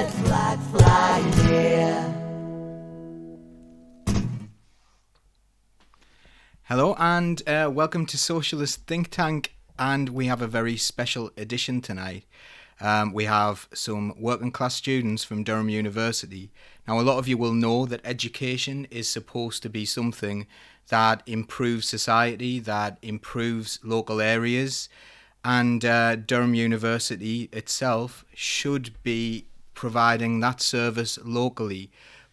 red flag flying here. Hello and welcome to Socialist Think Tank, and we have a very special edition tonight. We have some working class students from Durham University. Now, a lot of you will know that education is supposed to be something that improves society, that improves local areas, and Durham University itself should be providing that service locally.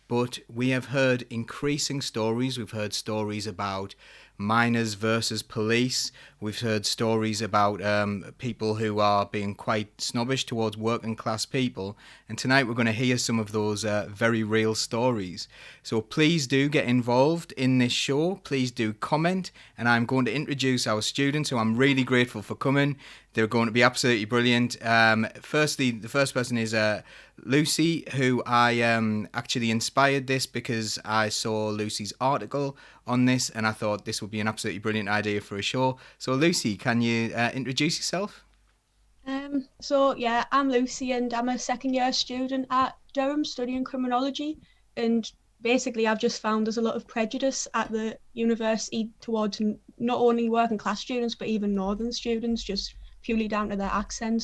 But we have heard increasing stories. We've heard stories about miners versus police. We've heard stories about people who are being quite snobbish towards working class people. And tonight we're going to hear some of those very real stories. So please do get involved in this show. Please do comment. And I'm going to introduce our students who I'm really grateful for coming. They're going to be absolutely brilliant. Firstly, the first person is Lucy, who I actually inspired this because I saw Lucy's article on this and I thought this would be an absolutely brilliant idea for a show. So Lucy, can you introduce yourself? I'm Lucy and I'm a second year student at Durham studying criminology, and basically I've just found there's a lot of prejudice at the university towards not only working class students but even northern students, just purely down to their accent.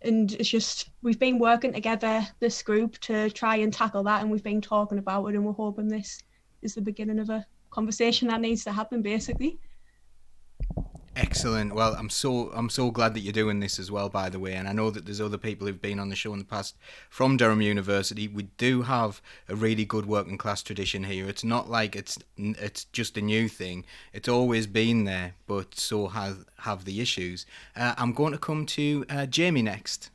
And it's just, we've been working together, this group, to try and tackle that, and we've been talking about it, and we're hoping this is the beginning of a conversation that needs to happen, basically. Excellent. Well, I'm so glad that you're doing this as well, by the way. And I know that there's other people who've been on the show in the past from Durham University. We do have a really good working class tradition here. It's not like it's just a new thing. It's always been there, but so have the issues. I'm going to come to Jamie next.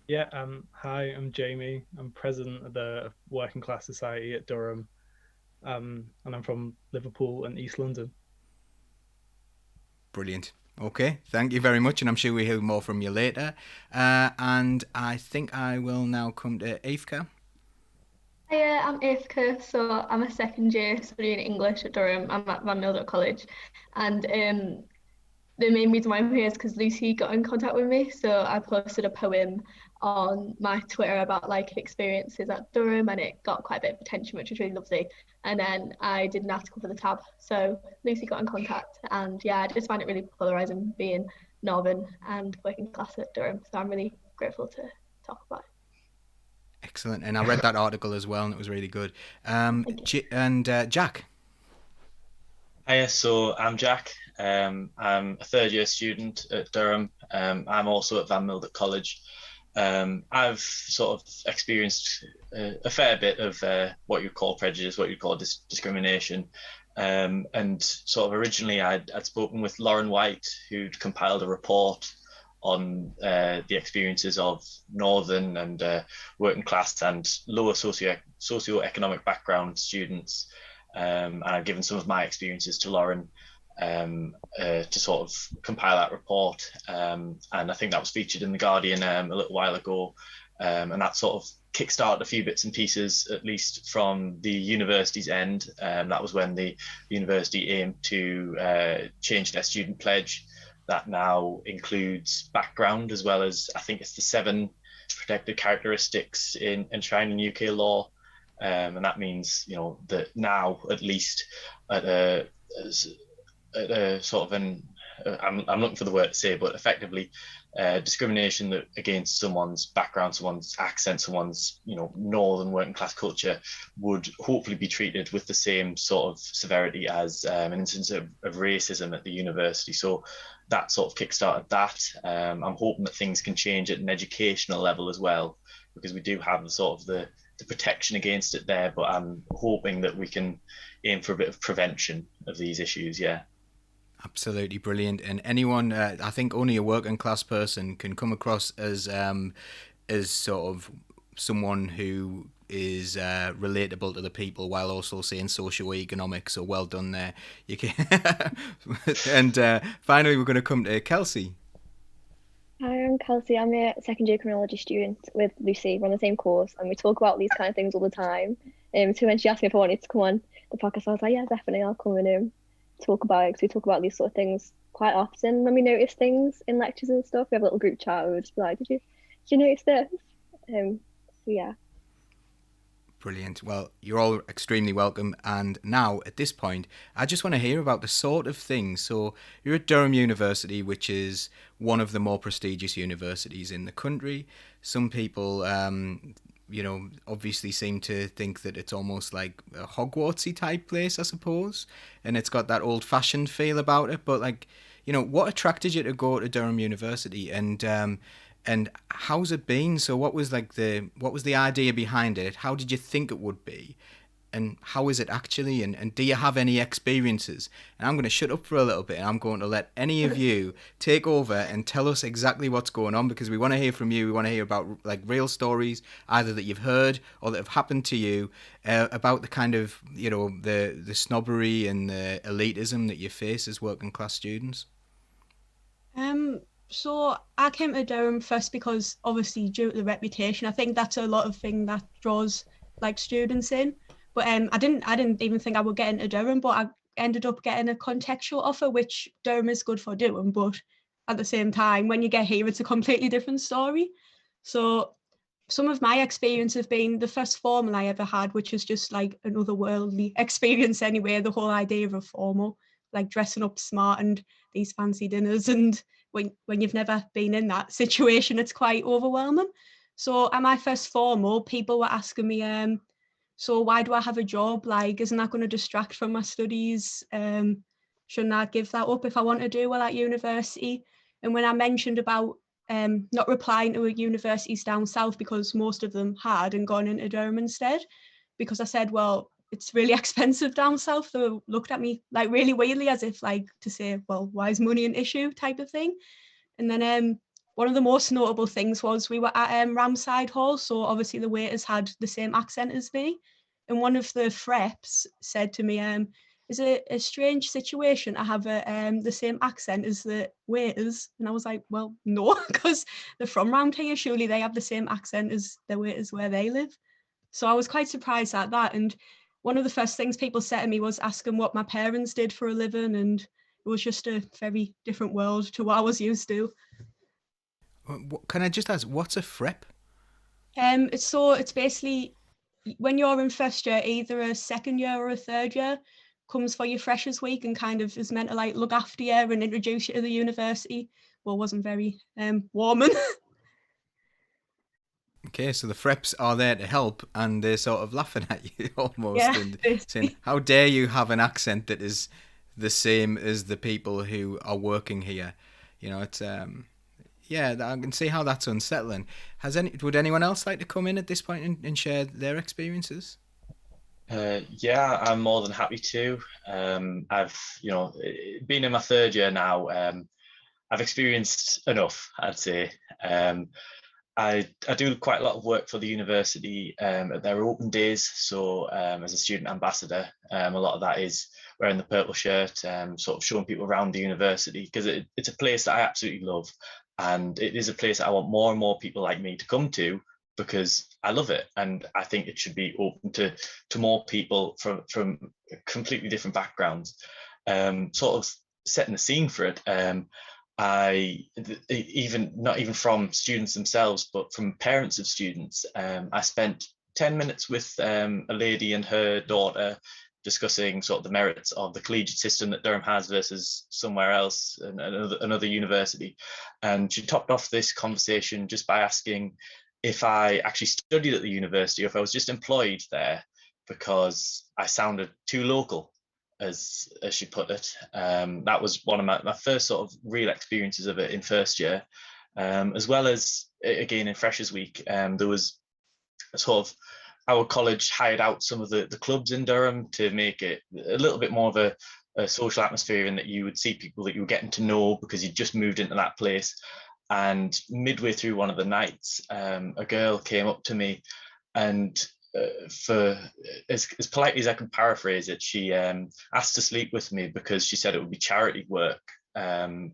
Yeah. Hi, I'm Jamie. I'm president of the Working Class Society at Durham, and I'm from Liverpool and East London. Brilliant. Okay, thank you very much, and I'm sure we'll hear more from you later. And I think I will now come to Aoifke. Hi, I'm Aoifke, so I'm a second year studying English at Durham. I'm at Van Mildert College, and the main reason why I'm here is because Lucy got in contact with me. So I posted a poem on my Twitter about like experiences at Durham, and it got quite a bit of attention, which was really lovely. And then I did an article for the tab. So Lucy got in contact, and yeah, I just find it really polarising being northern and working class at Durham. So I'm really grateful to talk about it. Excellent, and I read that article as well, and it was really good. Jack. Hiya, so I'm Jack. I'm a third year student at Durham. I'm also at Van Mildert College. I've sort of experienced a fair bit of what you'd call prejudice, what you'd call discrimination. And sort of originally I'd spoken with Lauren Wright, who'd compiled a report on the experiences of northern and working class and lower socio-economic background students. And I've given some of my experiences to Lauren to sort of compile that report. And I think that was featured in The Guardian a little while ago. And that sort of kickstarted a few bits and pieces, at least from the university's end. That was when the university aimed to change their student pledge. That now includes background, as well as, I think it's the 7 protected characteristics enshrined in UK law. And that means, you know, that now, at least at a sort of I'm looking for the word to say, but effectively discrimination that against someone's background, someone's accent, someone's, you know, northern working class culture would hopefully be treated with the same sort of severity as an instance of racism at the university. So that sort of kickstarted that. I'm hoping that things can change at an educational level as well, because we do have the sort of the protection against it there, but I'm hoping that we can aim for a bit of prevention of these issues. Yeah. Absolutely brilliant. And anyone, I think only a working class person can come across as sort of someone who is relatable to the people while also saying socio-economic. So well done there. You can. And finally, we're going to come to Kelsi. Hi, I'm Kelsi. I'm a second year criminology student with Lucy. We're on the same course and we talk about these kind of things all the time. So when she asked me if I wanted to come on the podcast, I was like, yeah, definitely, I'll come and talk about it, because we talk about these sort of things quite often when we notice things in lectures and stuff. We have a little group chat where we'll just be like, did you notice this? So yeah. Brilliant. Well, you're all extremely welcome. And now, at this point, I just want to hear about the sort of things. So, you're at Durham University, which is one of the more prestigious universities in the country. Some people, obviously seem to think that it's almost like a Hogwartsy type place, I suppose. And it's got that old-fashioned feel about it. But, what attracted you to go to Durham University? And how's it been? So what was the idea behind it? How did you think it would be? And how is it actually? And do you have any experiences? And I'm going to shut up for a little bit and I'm going to let any of you take over and tell us exactly what's going on, because we want to hear from you. We want to hear about real stories, either that you've heard or that have happened to you, about the kind of, the snobbery and the elitism that you face as working class students. So I came to Durham first because obviously due to the reputation. I think that's a lot of thing that draws students in. But I didn't even think I would get into Durham, but I ended up getting a contextual offer, which Durham is good for doing, but at the same time, when you get here, it's a completely different story. So some of my experience have been the first formal I ever had, which is just like an otherworldly experience anyway, the whole idea of a formal, like dressing up smart and these fancy dinners, and when you've never been in that situation, it's quite overwhelming. So at my first formal, people were asking me, so why do I have a job? Like, isn't that going to distract from my studies? Shouldn't I give that up if I want to do well at university? And when I mentioned about not replying to universities down south, because most of them had and gone into Durham instead, because I said, well, it's really expensive down south. They looked at me really weirdly, as if to say, well, why is money an issue type of thing. And then one of the most notable things was we were at Ramside Hall, so obviously the waiters had the same accent as me, and one of the freps said to me, is it a strange situation to have the same accent as the waiters? And I was like, well, no, because they're from round here, surely they have the same accent as the waiters where they live. So I was quite surprised at that. And one of the first things people said to me was asking what my parents did for a living, and it was just a very different world to what I was used to. Can I just ask, what's a frep? It's basically when you're in first year, either a second year or a third year comes for your freshers week and kind of is meant to look after you and introduce you to the university. Well, it wasn't very warming. Okay, so the freps are there to help, and they're sort of laughing at you almost, Yeah, and saying, how dare you have an accent that is the same as the people who are working here? It's yeah, I can see how that's unsettling. Would anyone else like to come in at this point and share their experiences? Yeah, I'm more than happy to. I've been in my third year now. I've experienced enough, I'd say. I do quite a lot of work for the university at their open days. So as a student ambassador, a lot of that is wearing the purple shirt, sort of showing people around the university, because it's a place that I absolutely love. And it is a place that I want more and more people like me to come to, because I love it. And I think it should be open to more people from completely different backgrounds. Sort of setting the scene for it. Not even from students themselves, but from parents of students. I spent 10 minutes with a lady and her daughter discussing sort of the merits of the collegiate system that Durham has versus somewhere else, another university. And she topped off this conversation just by asking if I actually studied at the university or if I was just employed there, because I sounded too local, as she put it. That was one of my first sort of real experiences of it in first year, as well as again in Freshers Week. There was a sort of, our college hired out some of the clubs in Durham to make it a little bit more of a social atmosphere, and that you would see people that you were getting to know because you just moved into that place. And midway through one of the nights, a girl came up to me, and for as politely as I can paraphrase it, she asked to sleep with me because she said it would be charity work,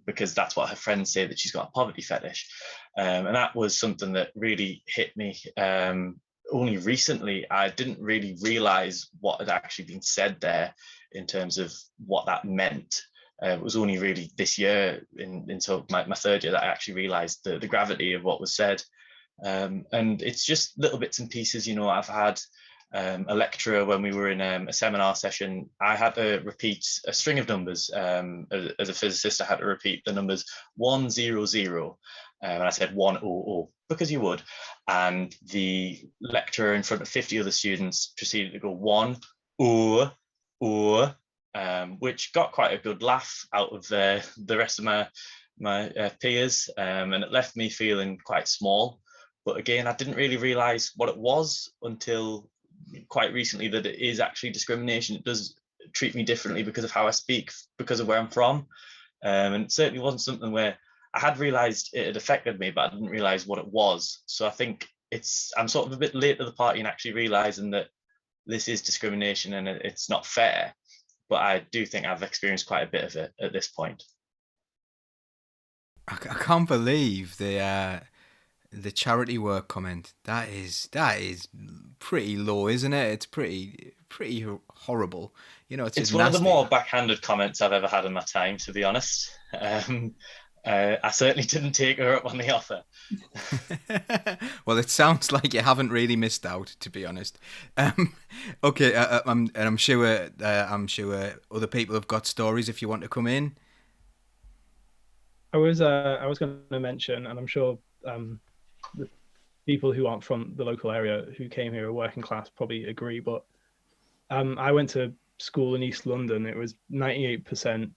because that's what her friends say, that she's got a poverty fetish. And that was something that really hit me. Only recently, I didn't really realize what had actually been said there in terms of what that meant. It was only really this year, in sort of my third year, that I actually realized the gravity of what was said. And it's just little bits and pieces. I've had a lecturer when we were in a seminar session. I had to repeat a string of numbers. As a physicist, I had to repeat the numbers 100, and I said 100 because you would. And the lecturer in front of 50 other students proceeded to go 1 which got quite a good laugh out of the rest of my peers, and it left me feeling quite small. But again, I didn't really realise what it was until quite recently, that it is actually discrimination. It does treat me differently because of how I speak, because of where I'm from, and it certainly wasn't something where I had realised it had affected me, but I didn't realise what it was. So I think I'm sort of a bit late to the party in actually realising that this is discrimination and it's not fair. But I do think I've experienced quite a bit of it at this point. I can't believe the charity work comment. That is pretty low, isn't it? It's pretty horrible. It's one of the nasty. more backhanded comments I've ever had in my time, to be honest. I certainly didn't take her up on the offer. Well, it sounds like you haven't really missed out, to be honest. Okay, I'm sure other people have got stories. If you want to come in, I was going to mention, and I'm sure the people who aren't from the local area who came here are working class probably agree, but I went to school in East London. It was 98%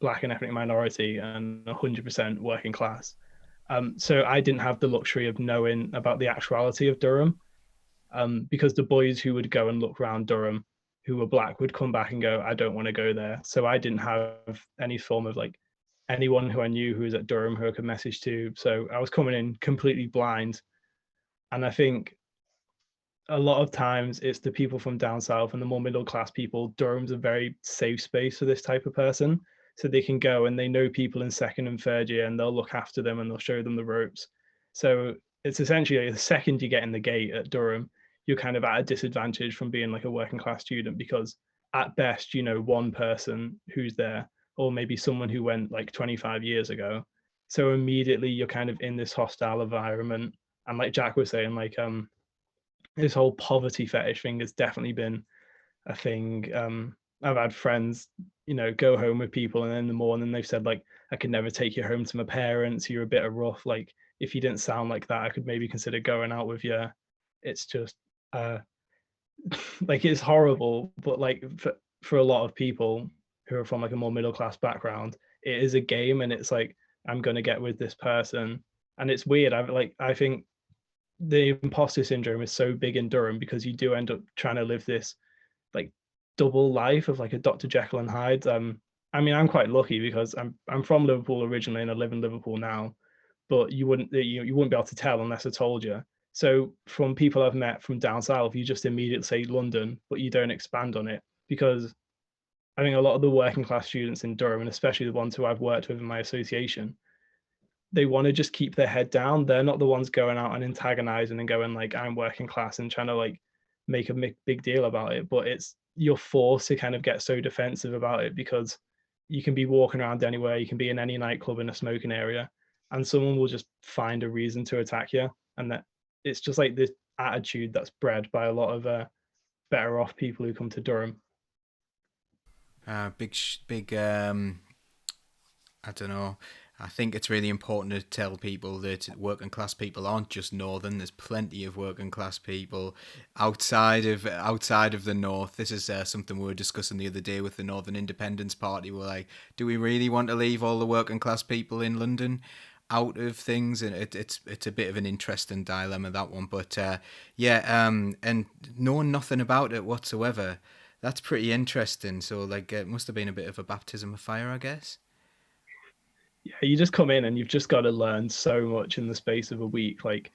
black and ethnic minority and 100% working class. So I didn't have the luxury of knowing about the actuality of Durham, because the boys who would go and look around Durham who were black would come back and go, I don't want to go there. So I didn't have any form of like anyone who I knew who was at Durham who I could message to. So I was coming in completely blind. And I think a lot of times it's the people from down south and the more middle class people. Durham's a very safe space for this type of person. So they can go and they know people in second and third year and they'll look after them and they'll show them the ropes. So it's essentially the second you get in the gate at Durham, you're kind of at a disadvantage from being like a working class student, because at best, one person who's there, or maybe someone who went like 25 years ago. So immediately you're kind of in this hostile environment. And like Jack was saying, like this whole poverty fetish thing has definitely been a thing. I've had friends, go home with people and in the morning they've said like, I could never take you home to my parents. You're a bit of rough. Like if you didn't sound like that, I could maybe consider going out with you. It's just like it's horrible. But like for a lot of people who are from like a more middle class background, it is a game, and it's like I'm gonna get with this person, and it's weird. I think the imposter syndrome is so big in Durham because you do end up trying to live this like double life of like a Dr. Jekyll and Hyde. I mean, I'm quite lucky because I'm from Liverpool originally and I live in Liverpool now, but you wouldn't be able to tell unless I told you. So from people I've met from down south, you just immediately say London, but you don't expand on it, because I think a lot of the working class students in Durham, and especially the ones who I've worked with in my association, they want to just keep their head down. They're not the ones going out and antagonizing and going like, I'm working class and trying to like make a big deal about it. But you're forced to kind of get so defensive about it because you can be walking around anywhere, you can be in any nightclub in a smoking area, and someone will just find a reason to attack you. And that it's just like this attitude that's bred by a lot of better off people who come to Durham. Big. I don't know. I think it's really important to tell people that working class people aren't just northern. There's plenty of working class people outside of the north. This is something we were discussing the other day with the Northern Independence Party. We're like, do we really want to leave all the working class people in London out of things? And it's a bit of an interesting dilemma, that one. But and knowing nothing about it whatsoever, that's pretty interesting. So like, it must have been a bit of a baptism of fire, I guess. Yeah, you just come in and you've just got to learn so much in the space of a week. Like,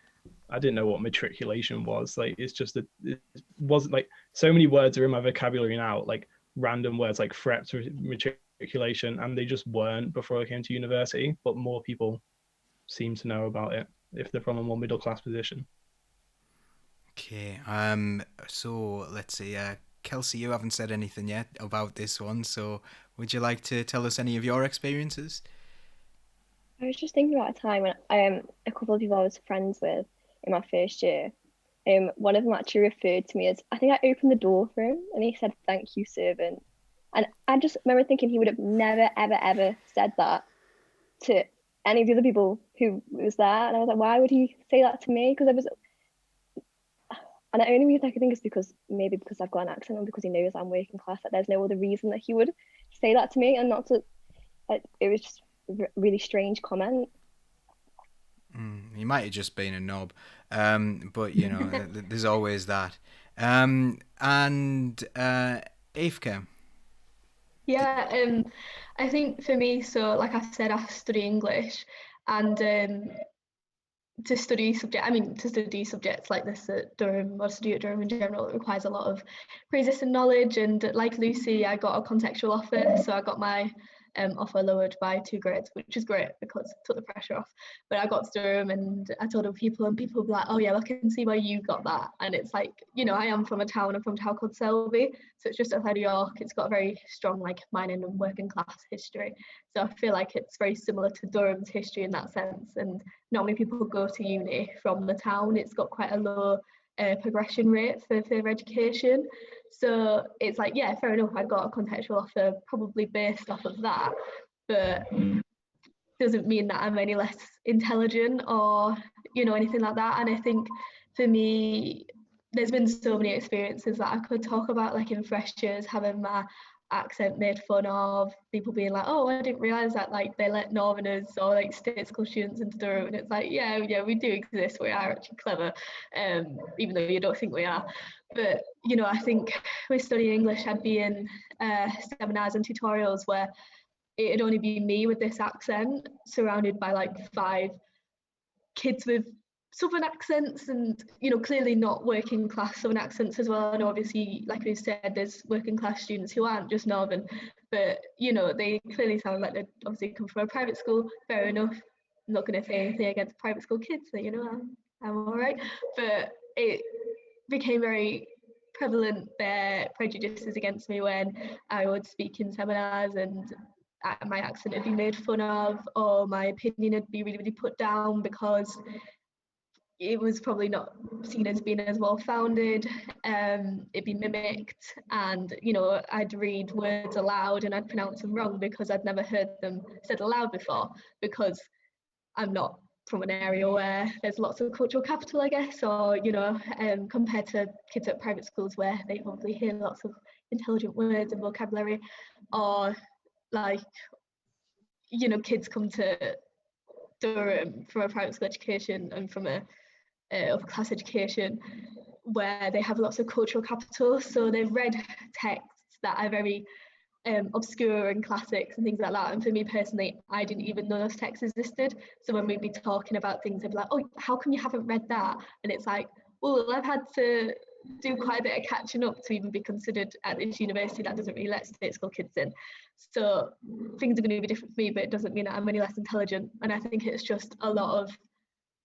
I didn't know what matriculation was. Like, it's just it wasn't like so many words are in my vocabulary now, like random words like FREP, matriculation, and they just weren't before I came to university. But more people seem to know about it if they're from a more middle class position. Okay. So let's see. Kelsi, you haven't said anything yet about this one. So would you like to tell us any of your experiences? I was just thinking about a time when a couple of people I was friends with in my first year. One of them actually referred to me as, I think I opened the door for him, and he said, "Thank you, servant." And I just remember thinking he would have never, ever, ever said that to any of the other people who was there. And I was like, why would he say that to me? Because I was, and the only reason I can think is because maybe because I've got an accent and because he knows I'm working class. That there's no other reason that he would say that to me, and not to. Like, it was just a really strange comment. He might have just been a knob, but you know, there's always that. And Aoifke. Yeah, I think for me, so like I said, I study English, and to study subjects like this at Durham, or study at Durham in general, it requires a lot of pre-existing knowledge. And like Lucy, I got a contextual offer, so I got my offer lowered by 2 grades, which is great because it took the pressure off. But I got to Durham and I told other people, and people were like, "Oh yeah, I can see why you got that." And it's like, I am from a town. I'm from a town called Selby, so it's just outside of York. It's got a very strong like mining and working class history. So I feel like it's very similar to Durham's history in that sense. And not many people go to uni from the town. It's got quite a low progression rate for further education. So it's like, yeah, fair enough. I got a contextual offer probably based off of that, but doesn't mean that I'm any less intelligent or, anything like that. And I think for me, there's been so many experiences that I could talk about, like in freshers, having my accent made fun of, people being like, "Oh, I didn't realise that like they let Northerners or like state school students into Durham," and it's like, yeah, we do exist. We are actually clever, even though you don't think we are. But I think with studying English, I'd be in seminars and tutorials where it'd only be me with this accent, surrounded by like 5 kids with southern accents, and clearly not working class southern accents as well. And obviously, like we said, there's working class students who aren't just northern, but they clearly sound like they obviously come from a private school. Fair enough, I'm not going to say anything against private school kids, so I'm all right. But it became very prevalent, their prejudices against me, when I would speak in seminars, and my accent would be made fun of, or my opinion would be really, really put down because it was probably not seen as being as well founded. It'd be mimicked, and I'd read words aloud and I'd pronounce them wrong because I'd never heard them said aloud before, because I'm not from an area where there's lots of cultural capital, I guess, or compared to kids at private schools where they probably hear lots of intelligent words and vocabulary, or like kids come to Durham from a private school education and from a upper class education where they have lots of cultural capital, so they've read texts that are very obscure and classics and things like that. And for me personally, I didn't even know those texts existed. So when we'd be talking about things, I'd be like, "Oh, how come you haven't read that?" And it's like, well, I've had to do quite a bit of catching up to even be considered at this university that doesn't really let state school kids in. So things are going to be different for me, but it doesn't mean that I'm any less intelligent. And I think it's just a lot of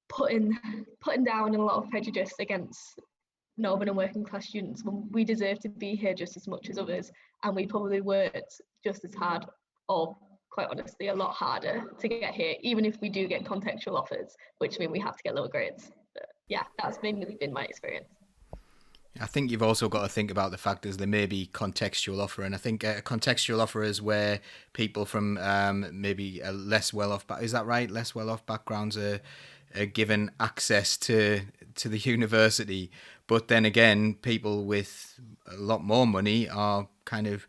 putting down and a lot of prejudice against northern and working class students when we deserve to be here just as much as others, and we probably worked just as hard, or quite honestly a lot harder, to get here, even if we do get contextual offers, which mean we have to get lower grades. But yeah, that's mainly been my experience. I think you've also got to think about the fact is there may be contextual offer, and I think a contextual offer is where people from maybe a less well-off, is that right? Less well-off backgrounds are given access to the university, but then again, people with a lot more money are kind of,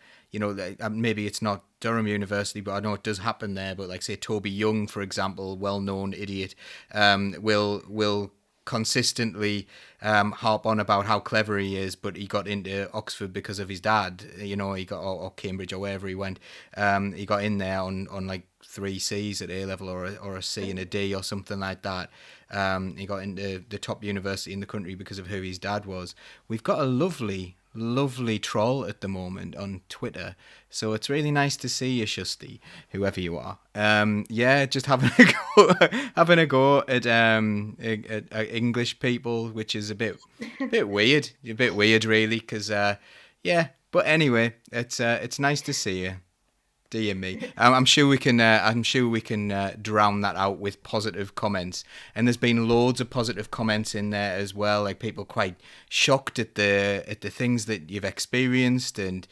maybe it's not Durham University, but I know it does happen there. But like say Toby Young, for example, well-known idiot, will consistently harp on about how clever he is, but he got into Oxford because of his dad. He got or Cambridge or wherever he went. He got in there on like 3 C's at A level or a C and a D or something like that. He got into the top university in the country because of who his dad was. We've got a lovely troll at the moment on Twitter, so it's really nice to see you, Shusty, whoever you are. Just having a go at English people, which is a bit weird, really, because but anyway, it's nice to see you. Dear me, I'm sure we can. I'm sure we can drown that out with positive comments. And there's been loads of positive comments in there as well. Like people quite shocked at the things that you've experienced, and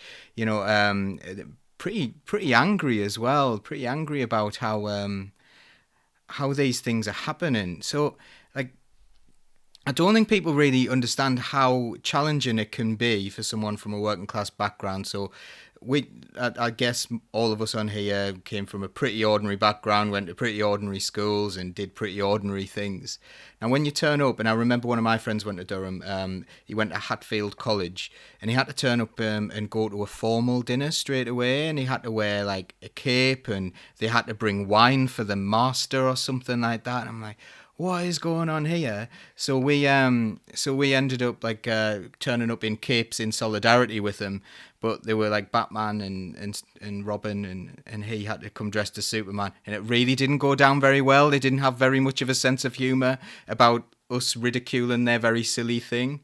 pretty angry as well. Pretty angry about how these things are happening. So like, I don't think people really understand how challenging it can be for someone from a working class background. So I guess all of us on here came from a pretty ordinary background, went to pretty ordinary schools and did pretty ordinary things. Now, when you turn up, and I remember one of my friends went to Durham, he went to Hatfield College, and he had to turn up and go to a formal dinner straight away, and he had to wear like a cape, and they had to bring wine for the master or something like that. And I'm like, what is going on here? So we ended up like turning up in capes in solidarity with them, but they were like Batman and Robin, and he had to come dressed as Superman, and it really didn't go down very well. They didn't have very much of a sense of humour about us ridiculing their very silly thing.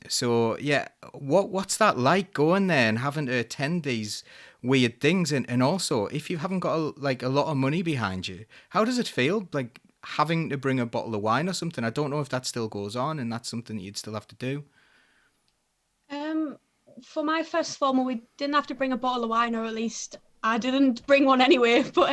So yeah, what's that like going there and having to attend these weird things, and also if you haven't got a lot of money behind you, how does it feel like having to bring a bottle of wine or something? I don't know if that still goes on and that's something that you'd still have to do. For my first formal, we didn't have to bring a bottle of wine, or at least I didn't bring one anyway. But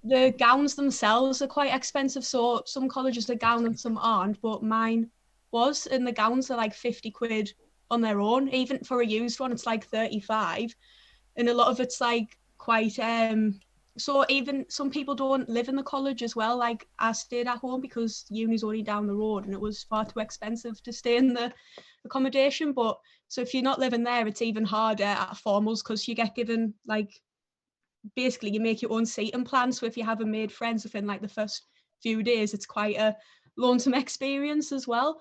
the gowns themselves are quite expensive. So some colleges are gown and some aren't, but mine was, and the gowns are like 50 quid on their own. Even for a used one, it's like 35. And a lot of it's like quite so even some people don't live in the college as well. Like I stayed at home because uni's only down the road and it was far too expensive to stay in the accommodation. But so if you're not living there, it's even harder at formals because you get given like, basically you make your own seating plan. So if you haven't made friends within like the first few days, it's quite a lonesome experience as well.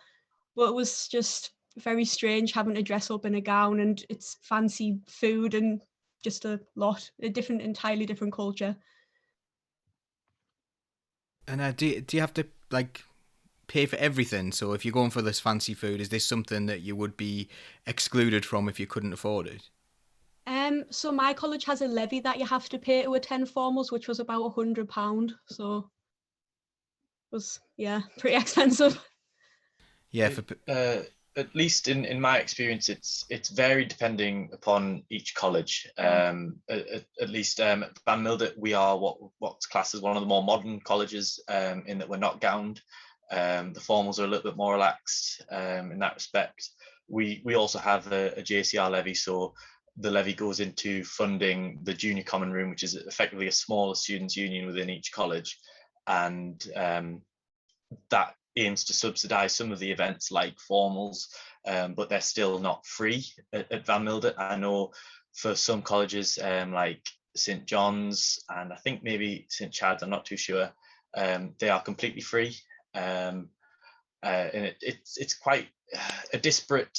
But it was just very strange having to dress up in a gown, and it's fancy food and just a entirely different culture. And do you have to like pay for everything? So if you're going for this fancy food, is this something that you would be excluded from if you couldn't afford it? So my college has a levy that you have to pay to attend formals, which was about £100. So it was pretty expensive. Yeah, at least in my experience, it's varied depending upon each college. At least at Van Mildert, we are what's classed as one of the more modern colleges, in that we're not gowned. The formals are a little bit more relaxed in that respect. We also have a JCR levy, so the levy goes into funding the junior common room, which is effectively a smaller students' union within each college, and that aims to subsidise some of the events like formals, but they're still not free at Van Mildert. I know for some colleges like St John's and I think maybe St Chad's, I'm not too sure, they are completely free. And it's quite a disparate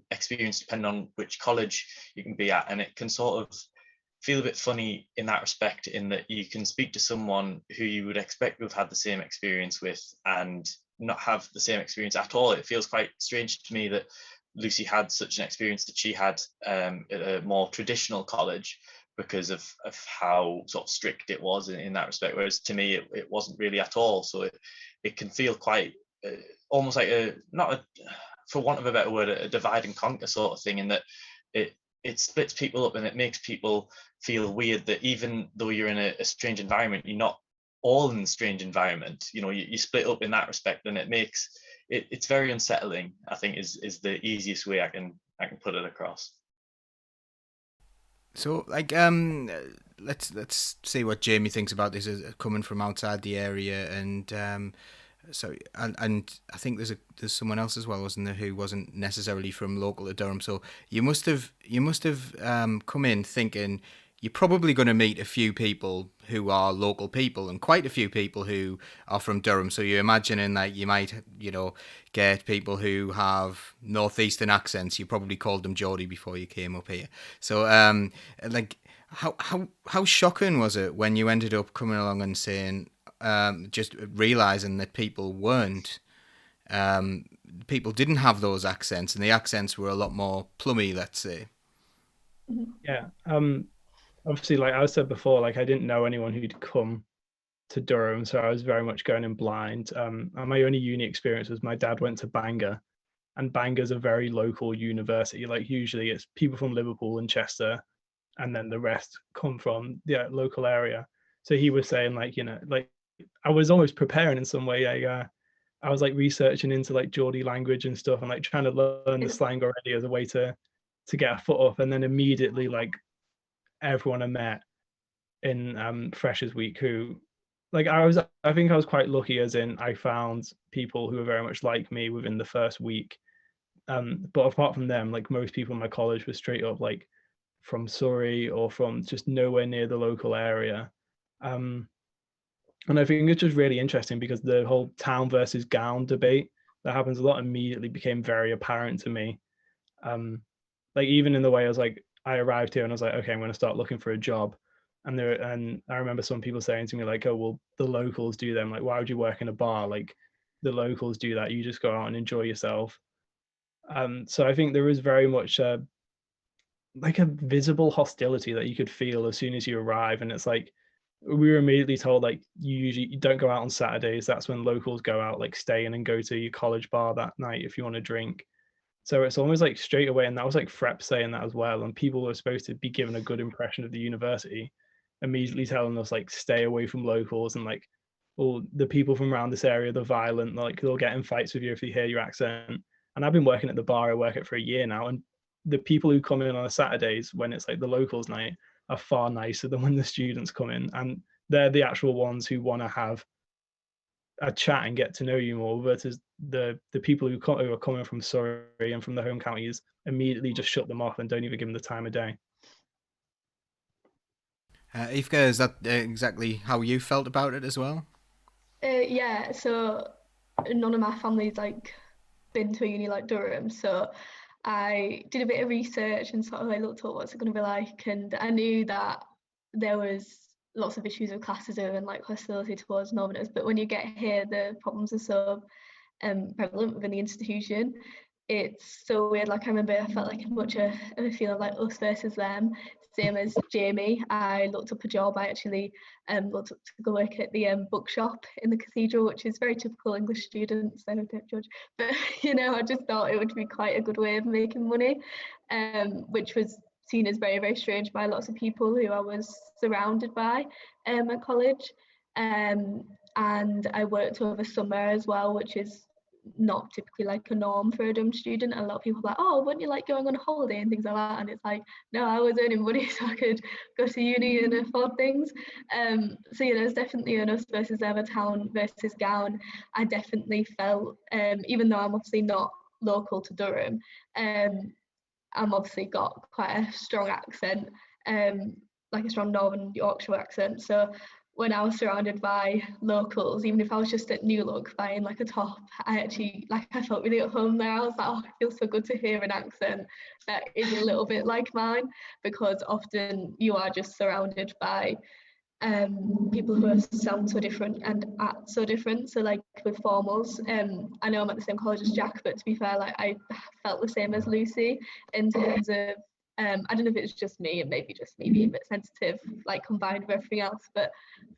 experience depending on which college you can be at, and it can sort of feel a bit funny in that respect, in that you can speak to someone who you would expect to have had the same experience with and not have the same experience at all. It feels quite strange to me that Lucy had such an experience that she had at a more traditional college because of how sort of strict it was in that respect, whereas to me it wasn't really at all. So it can feel quite almost like for want of a better word, a divide and conquer sort of thing, in that it splits people up and it makes people feel weird that even though you're in a strange environment, you're not all in a strange environment. You split up in that respect, and it makes it's very unsettling, I think, is the easiest way I can put it across. So like let's see what Jamie thinks about this as coming from outside the area, and so and I think there's someone else as well, wasn't there, who wasn't necessarily from local to Durham. So you must have come in thinking you're probably going to meet a few people who are local people and quite a few people who are from Durham. So you're imagining that you might get people who have northeastern accents. You probably called them Geordie before you came up here. So like how shocking was it when you ended up coming along and saying, just realizing that people didn't have those accents, and the accents were a lot more plummy, let's say. Yeah. obviously, like I said before, like I didn't know anyone who'd come to Durham, so I was very much going in blind. And my only uni experience was my dad went to Bangor, and Bangor's a very local university. Like usually it's people from Liverpool and Chester, and then the rest come from the local area. So he was saying like, you know, like I was almost preparing in some way. I was like researching into like Geordie language and stuff, and like trying to learn the slang already as a way to get a foot up, and then immediately like everyone I met in Freshers Week who like I think I was quite lucky as in I found people who were very much like me within the first week. But apart from them, like most people in my college were straight up like from Surrey or from just nowhere near the local area. And I think it's just really interesting because the whole town versus gown debate that happens a lot immediately became very apparent to me. Like even in the way I was like, I arrived here and I was like, okay, I'm going to start looking for a job. And I remember some people saying to me like, oh, well, the locals do them. Like, why would you work in a bar? Like the locals do that. You just go out and enjoy yourself. So I think there is very much like a visible hostility that you could feel as soon as you arrive. And it's like, we were immediately told like you don't go out on Saturdays. That's when locals go out, like stay in and go to your college bar that night if you want to drink. So it's almost like straight away, and that was like Frep saying that as well. And people were supposed to be given a good impression of the university, immediately telling us like stay away from locals and like, well, the people from around this area, they're violent, like they'll get in fights with you if they hear your accent. And I've been working at the bar I work at for a year now, and the people who come in on a Saturdays when it's like the locals night are far nicer than when the students come in, and they're the actual ones who want to have a chat and get to know you more, versus the people who are coming from Surrey and from the home counties immediately just shut them off and don't even give them the time of day. Aoifke, is that exactly how you felt about it as well? Yeah, so none of my family's like been to a uni like Durham, so I did a bit of research and sort of like looked at what's it going to be like, and I knew that there was lots of issues with classism and like hostility towards Northerners, but when you get here, the problems are so prevalent within the institution. It's so weird. Like I remember, I felt like much of a feeling like us versus them. Same as Jamie, I looked up a job. I actually looked up to go work at the bookshop in the cathedral, which is very typical English students, so don't judge. But you know, I just thought it would be quite a good way of making money, which was seen as very, very strange by lots of people who I was surrounded by at college. And I worked over summer as well, which is not typically like a norm for a dumb student. A lot of people are like, oh, wouldn't you like going on a holiday and things like that? And it's like, no, I was earning money so I could go to uni and afford things. So yeah, there's definitely an us versus them, a town versus gown. I definitely felt, even though I'm obviously not local to Durham, I'm obviously got quite a strong accent, like a strong Northern Yorkshire accent. So when I was surrounded by locals, even if I was just at New Look buying like a top, I actually like I felt really at home there. I was like, oh, it feels so good to hear an accent that is a little bit like mine, because often you are just surrounded by people who sound so different and act so different. So like with formals, I know I'm at the same college as Jack, but to be fair, like I felt the same as Lucy in terms of I don't know if it's just me and maybe just me being a bit sensitive, like combined with everything else, but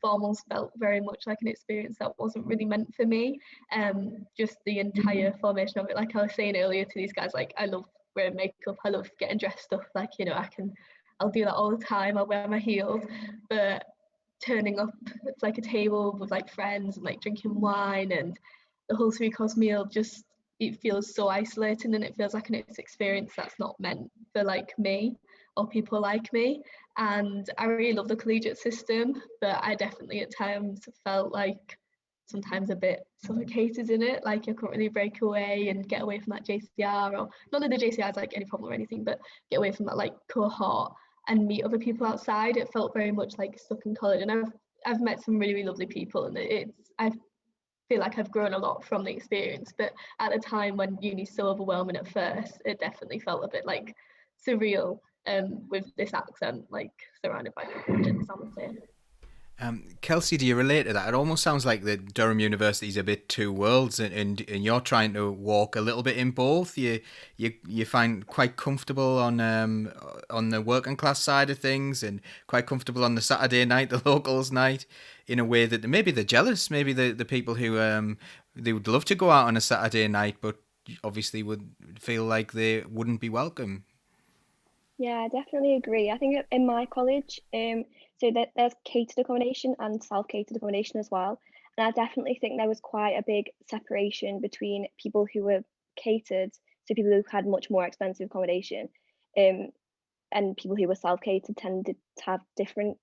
formals felt very much like an experience that wasn't really meant for me. Just the entire formation of it, like I was saying earlier to these guys, like I love wearing makeup, I love getting dressed up, like, you know, I'll do that all the time, I'll wear my heels, but turning up at like a table with like friends and like drinking wine and the whole 3-course meal, just it feels so isolating, and it feels like an experience that's not meant for like me or people like me. And I really love the collegiate system, but I definitely at times felt like sometimes a bit suffocated in it, like you couldn't really break away and get away from that JCR, or none of the JCRs like any problem or anything, but get away from that like cohort and meet other people outside. It felt very much like stuck in college, and I've met some really, really lovely people, and I feel like I've grown a lot from the experience. But at the time when uni's so overwhelming at first, it definitely felt a bit like surreal with this accent, like surrounded by people. Kelsi, do you relate to that? It almost sounds like the Durham University is a bit two worlds, and you're trying to walk a little bit in both. You find quite comfortable on the working class side of things, and quite comfortable on the Saturday night, the locals' night, in a way that maybe they're jealous. Maybe the people who they would love to go out on a Saturday night, but obviously would feel like they wouldn't be welcome. Yeah, I definitely agree. I think in my college, so that there's catered accommodation and self-catered accommodation as well. And I definitely think there was quite a big separation between people who were catered, so people who had much more expensive accommodation, um, and people who were self-catered tended to have different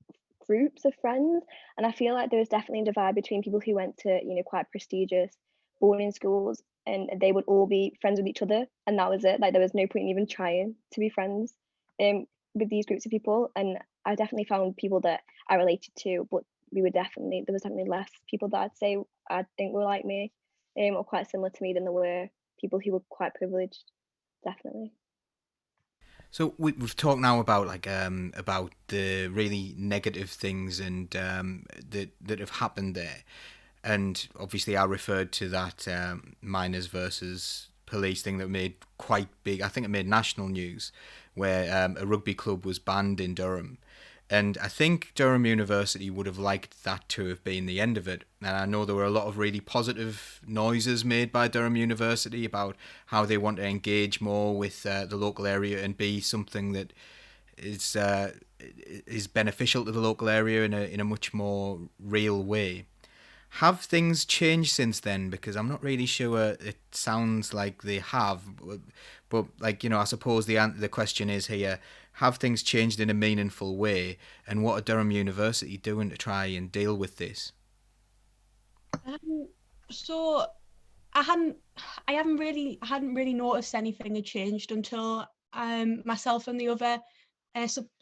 groups of friends. And I feel like there was definitely a divide between people who went to, quite prestigious boarding schools and they would all be friends with each other. And that was it. Like there was no point in even trying to be friends with these groups of people. And I definitely found people that I related to, but there was definitely less people that I think were like me, or quite similar to me than there were people who were quite privileged, definitely. So we've talked now about about the really negative things and that have happened there, and obviously I referred to that miners versus police thing that made quite big. I think it made national news, where a rugby club was banned in Durham, and I think Durham University would have liked that to have been the end of it. And I know there were a lot of really positive noises made by Durham University about how they want to engage more with the local area and be something that is beneficial to the local area in a much more real way. Have things changed since then? Because I'm not really sure. It sounds like they have, but I suppose the question is here: have things changed in a meaningful way? And what are Durham University doing to try and deal with this? Um, so I hadn't I hadn't really noticed anything had changed until myself and the other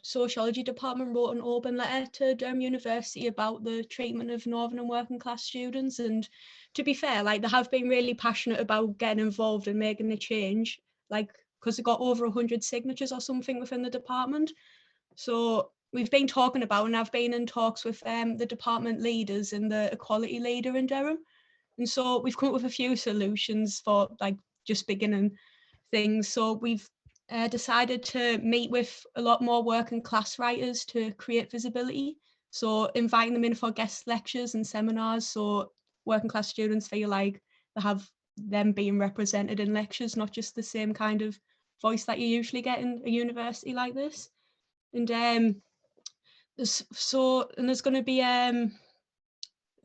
sociology department wrote an open letter to Durham University about the treatment of northern and working class students. And to be fair, like they have been really passionate about getting involved and making a change, like because they got over 100 signatures or something within the department. So we've been talking about, and I've been in talks with the department leaders and the equality leader in Durham. And so we've come up with a few solutions for like just beginning things. So we've decided to meet with a lot more working class writers to create visibility. So inviting them in for guest lectures and seminars, so working class students feel like they have them being represented in lectures, not just the same kind of voice that you usually get in a university like this. And there's going to be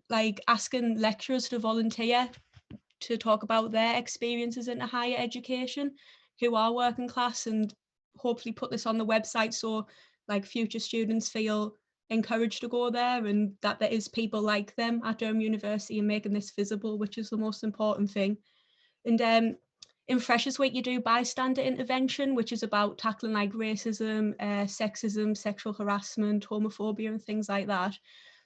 like asking lecturers to volunteer to talk about their experiences into higher education who are working class, and hopefully put this on the website so like future students feel encouraged to go there and that there is people like them at Durham University and making this visible, which is the most important thing. And in Freshers Week, you do bystander intervention, which is about tackling like racism, sexism, sexual harassment, homophobia, and things like that.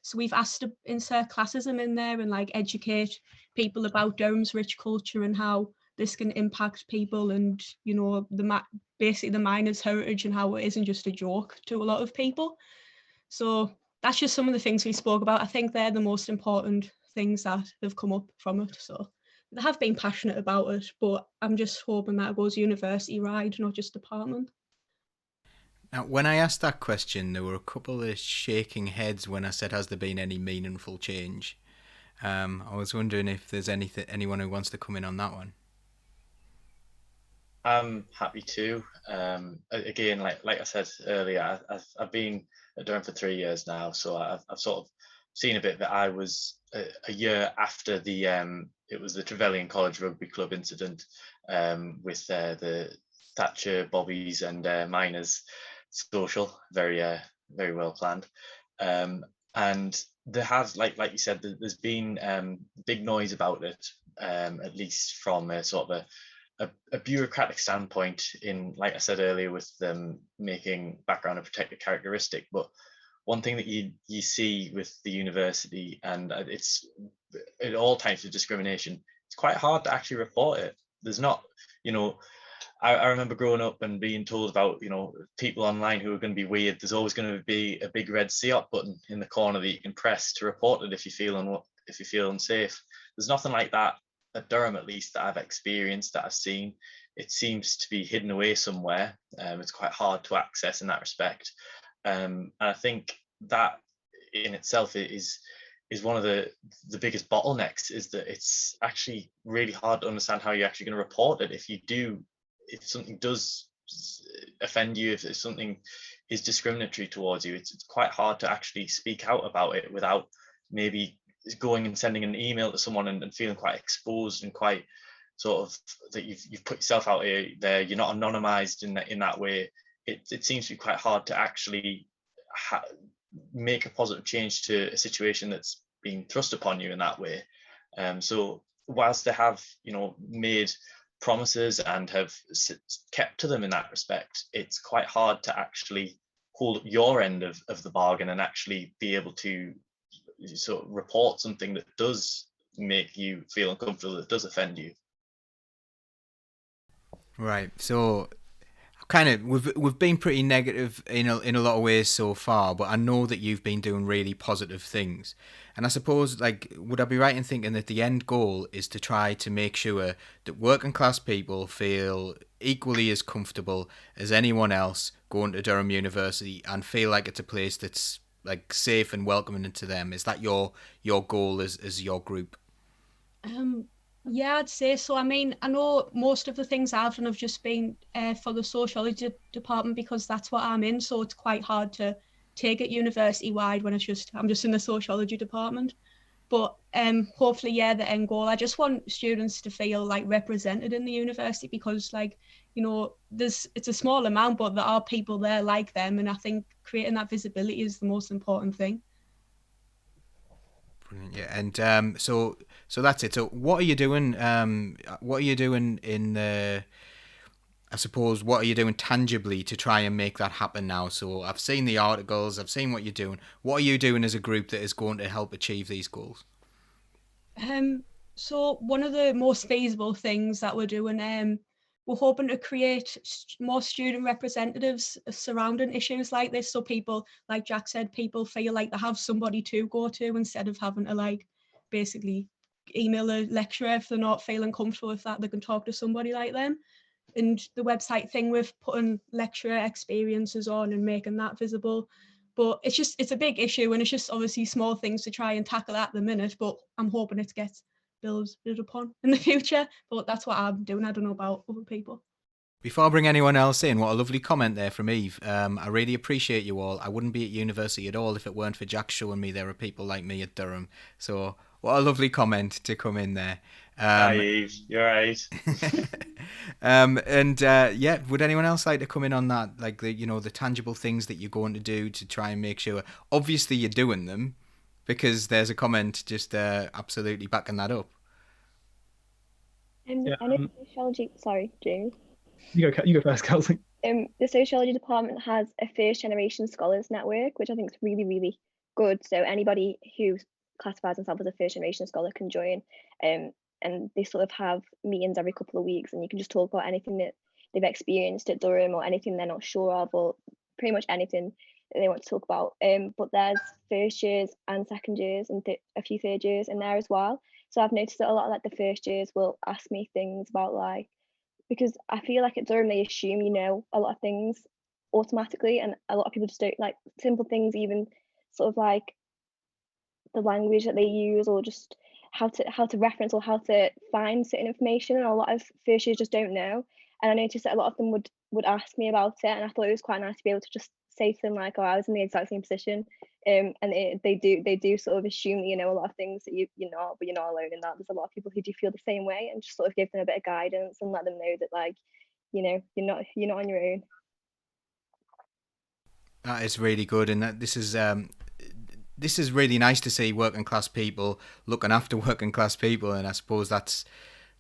So we've asked to insert classism in there and like educate people about Durham's rich culture and how this can impact people, and basically the miners' heritage and how it isn't just a joke to a lot of people. So that's just some of the things we spoke about. I think they're the most important things that have come up from it. So they have been passionate about it, but I'm just hoping that it goes university wide, not just department. Now, when I asked that question, there were a couple of shaking heads when I said, "Has there been any meaningful change?" I was wondering if there's anyone who wants to come in on that one. I'm happy to. Again, like I said earlier, I've been at Durham for 3 years now, so I've sort of seen a bit of it. I was a year after it was the Trevelyan College Rugby Club incident, with the Thatcher, Bobbies, and Miners social, very well planned. And there has, like you said, there's been big noise about it, at least from a sort of a bureaucratic standpoint, in, like I said earlier, with them making background a protected characteristic. But one thing that you see with the university, and it's in all types of discrimination, it's quite hard to actually report it. There's not, you know, I remember growing up and being told about, people online who are going to be weird. There's always going to be a big red see up button in the corner that you can press to report it if you feel unsafe. There's nothing like that at Durham, at least, that I've experienced, that I've seen. It seems to be hidden away somewhere. It's quite hard to access in that respect. And I think that in itself is one of the biggest bottlenecks, is that it's actually really hard to understand how you're actually going to report it if something does offend you, if something is discriminatory towards you. It's quite hard to actually speak out about it without maybe going and sending an email to someone and feeling quite exposed and quite sort of that you've put yourself out there. You're not anonymized in that way. It seems to be quite hard to actually make a positive change to a situation that's being thrust upon you in that way. So whilst they have made promises and have kept to them in that respect, it's quite hard to actually hold up your end of the bargain and actually be able to sort of report something that does make you feel uncomfortable, that does offend you. Right. So we've been pretty negative in a lot of ways so far, but I know that you've been doing really positive things. And I suppose, would I be right in thinking that the end goal is to try to make sure that working class people feel equally as comfortable as anyone else going to Durham University and feel like it's a place that's safe and welcoming to them? Is that your goal as your group? Yeah, I'd say so. I mean, I know most of the things I've done have just been for the sociology department, because that's what I'm in. So it's quite hard to take it university wide when I'm just in the sociology department. But hopefully, yeah, the end goal, I just want students to feel represented in the university, because it's a small amount, but there are people there like them, and I think creating that visibility is the most important thing. Brilliant. Yeah, and so that's it. So what are you doing? What are you doing in the? I suppose, what are you doing tangibly to try and make that happen now? So I've seen the articles, I've seen what you're doing. What are you doing as a group that is going to help achieve these goals? So one of the most feasible things that we're doing, we're hoping to create more student representatives surrounding issues like this. So people, like Jack said, people feel like they have somebody to go to instead of having to basically email a lecturer. If they're not feeling comfortable with that, they can talk to somebody like them. And the website thing with putting lecturer experiences on and making that visible. But it's a big issue, and it's just obviously small things to try and tackle at the minute, but I'm hoping it gets built upon in the future. But that's what I'm doing. I don't know about other people. Before I bring anyone else in, what a lovely comment there from Eve. I really appreciate you all. I wouldn't be at university at all if it weren't for Jack showing me there are people like me at Durham. So what a lovely comment to come in there. Hi Eve, you're right. Yeah, would anyone else like to come in on that? The tangible things that you're going to do to try and make sure, obviously you're doing them, because there's a comment just absolutely backing that up. I know sociology. Sorry, Jamie. You go first, Kelsi. The sociology department has a first generation scholars network, which I think is really, really good. So anybody who classifies themselves as a first generation scholar can join. And they sort of have meetings every couple of weeks, and you can just talk about anything that they've experienced at Durham, or anything they're not sure of, or pretty much anything that they want to talk about. But there's first years and second years and a few third years in there as well. So I've noticed that a lot of the first years will ask me things about because I feel like at Durham they assume you know a lot of things automatically, and a lot of people just don't simple things, even sort of the language that they use, or just how to reference or how to find certain information, and a lot of first years just don't know. And I noticed that a lot of them would ask me about it, and I thought it was quite nice to be able to just say to them oh, I was in the exact same position. And they do sort of assume that you know a lot of things that you're not, but you're not alone in that. There's a lot of people who do feel the same way, and just sort of give them a bit of guidance and let them know that you're not on your own. That is really good, and that this is really nice to see working class people looking after working class people, and I suppose that's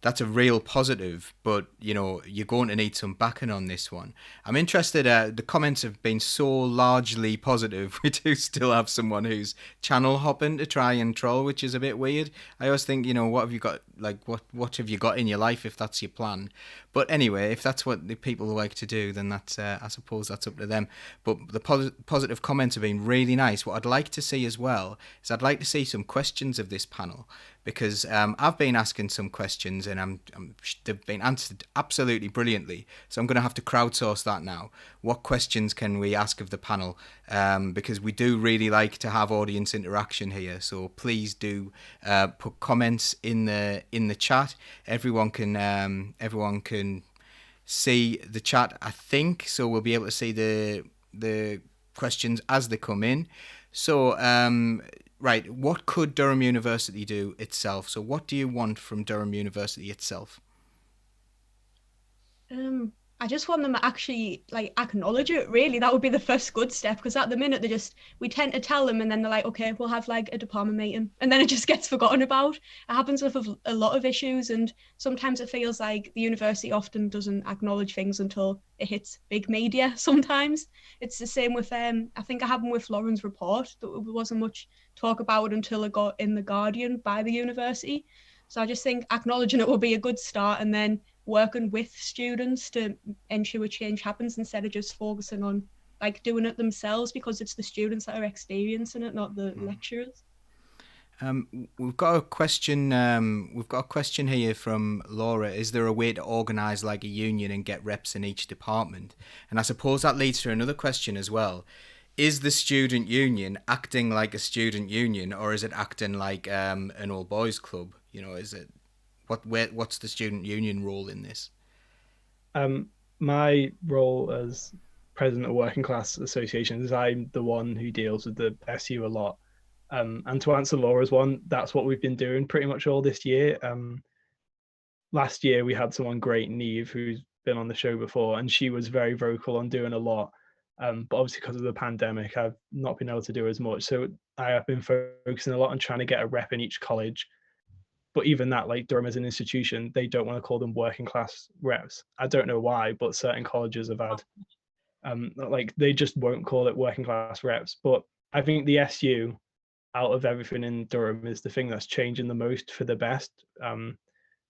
that's a real positive, but you're going to need some backing on this one. I'm interested. The comments have been so largely positive. We do still have someone who's channel hopping to try and troll, which is a bit weird. I always think, what have you got? Like, what have you got in your life if that's your plan? But anyway, if that's what the people like to do, then that's I suppose that's up to them. But the positive comments have been really nice. What I'd like to see as well is I'd like to see some questions of this panel, because I've been asking some questions and they've been answered absolutely brilliantly. So I'm going to have to crowdsource that now. What questions can we ask of the panel? Because we do really like to have audience interaction here. So please do put comments in the chat. Everyone can see the chat, I think. So we'll be able to see the questions as they come in. So right, what could Durham University do itself? So what do you want from Durham University itself? I just want them to actually acknowledge it, really. That would be the first good step, because at the minute we tend to tell them and then they're like, okay, we'll have a department meeting, and then it just gets forgotten about. It happens with a lot of issues, and sometimes it feels like the university often doesn't acknowledge things until it hits big media. Sometimes it's the same with I think it happened with Lauren's report. There wasn't much talk about it until it got in the Guardian by the university. So I just think acknowledging it will be a good start, and then working with students to ensure change happens, instead of just focusing on doing it themselves, because it's the students that are experiencing it, not the lecturers. We've got a question. We've got a question here from Laura. Is there a way to organise a union and get reps in each department? And I suppose that leads to another question as well. Is the student union acting like a student union, or is it acting like an all boys club? Is it what's the student union role in this? My role as president of Working Class Associations is I'm the one who deals with the SU a lot. And to answer Laura's one, that's what we've been doing pretty much all this year. Last year we had someone great, Neve, who's been on the show before, and she was very vocal on doing a lot. But obviously because of the pandemic, I've not been able to do as much. So I have been focusing a lot on trying to get a rep in each college. But even that, Durham as an institution, they don't want to call them working class reps. I don't know why, but certain colleges have had, they just won't call it working class reps. But I think the SU, out of everything in Durham, is the thing that's changing the most for the best. The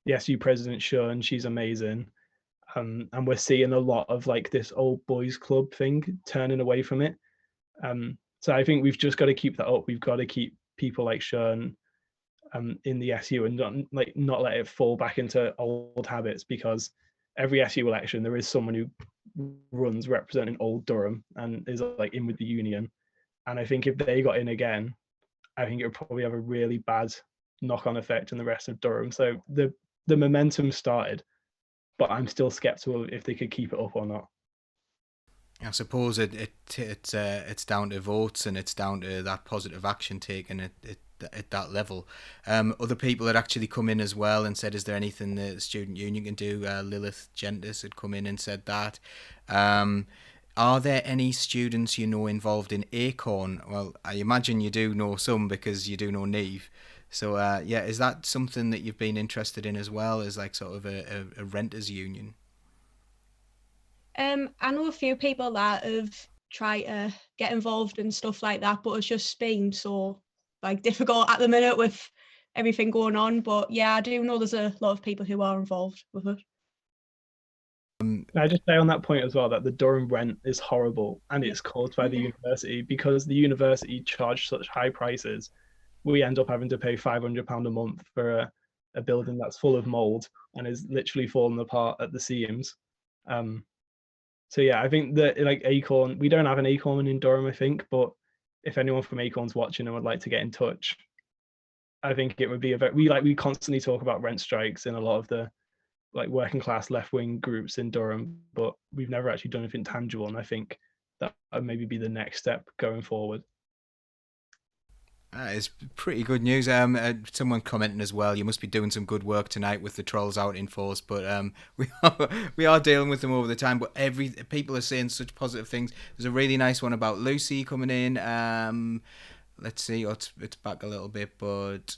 SU president, Sean, she's amazing. And we're seeing a lot of this old boys club thing turning away from it. So I think we've just got to keep that up. We've got to keep people like Sean in the SU and not let it fall back into old habits, because every SU election there is someone who runs representing old Durham and is in with the union. And I think if they got in again, I think it would probably have a really bad knock-on effect on the rest of Durham. So the momentum started, but I'm still skeptical if they could keep it up or not. I suppose it's down to votes, and it's down to that positive action taken at that level. Other people had actually come in as well and said, is there anything the student union can do? Lilith Gentis had come in and said that. Are there any students involved in Acorn? Well, I imagine you do know some, because you do know Neve. So is that something that you've been interested in as well, as sort of a renters union? I know a few people that have tried to get involved in stuff like that, but it's just been so difficult at the minute with everything going on. But yeah, I do know there's a lot of people who are involved with it. Can I just say on that point as well that the Durham rent is horrible, and it's caused by the university, because the university charged such high prices. We end up having to pay £500 a month for a building that's full of mold and is literally falling apart at the seams. So yeah, I think that Acorn, we don't have an Acorn in Durham, I think, but if anyone from Acorn's watching and would like to get in touch, I think it would be we constantly talk about rent strikes in a lot of the working class left wing groups in Durham, but we've never actually done anything tangible, and I think that would maybe be the next step going forward. It's pretty good news. Someone commenting as well, you must be doing some good work tonight with the trolls out in force, but we are dealing with them over the time. But people are saying such positive things. There's a really nice one about Lucy coming in. Let's see, it's back a little bit, but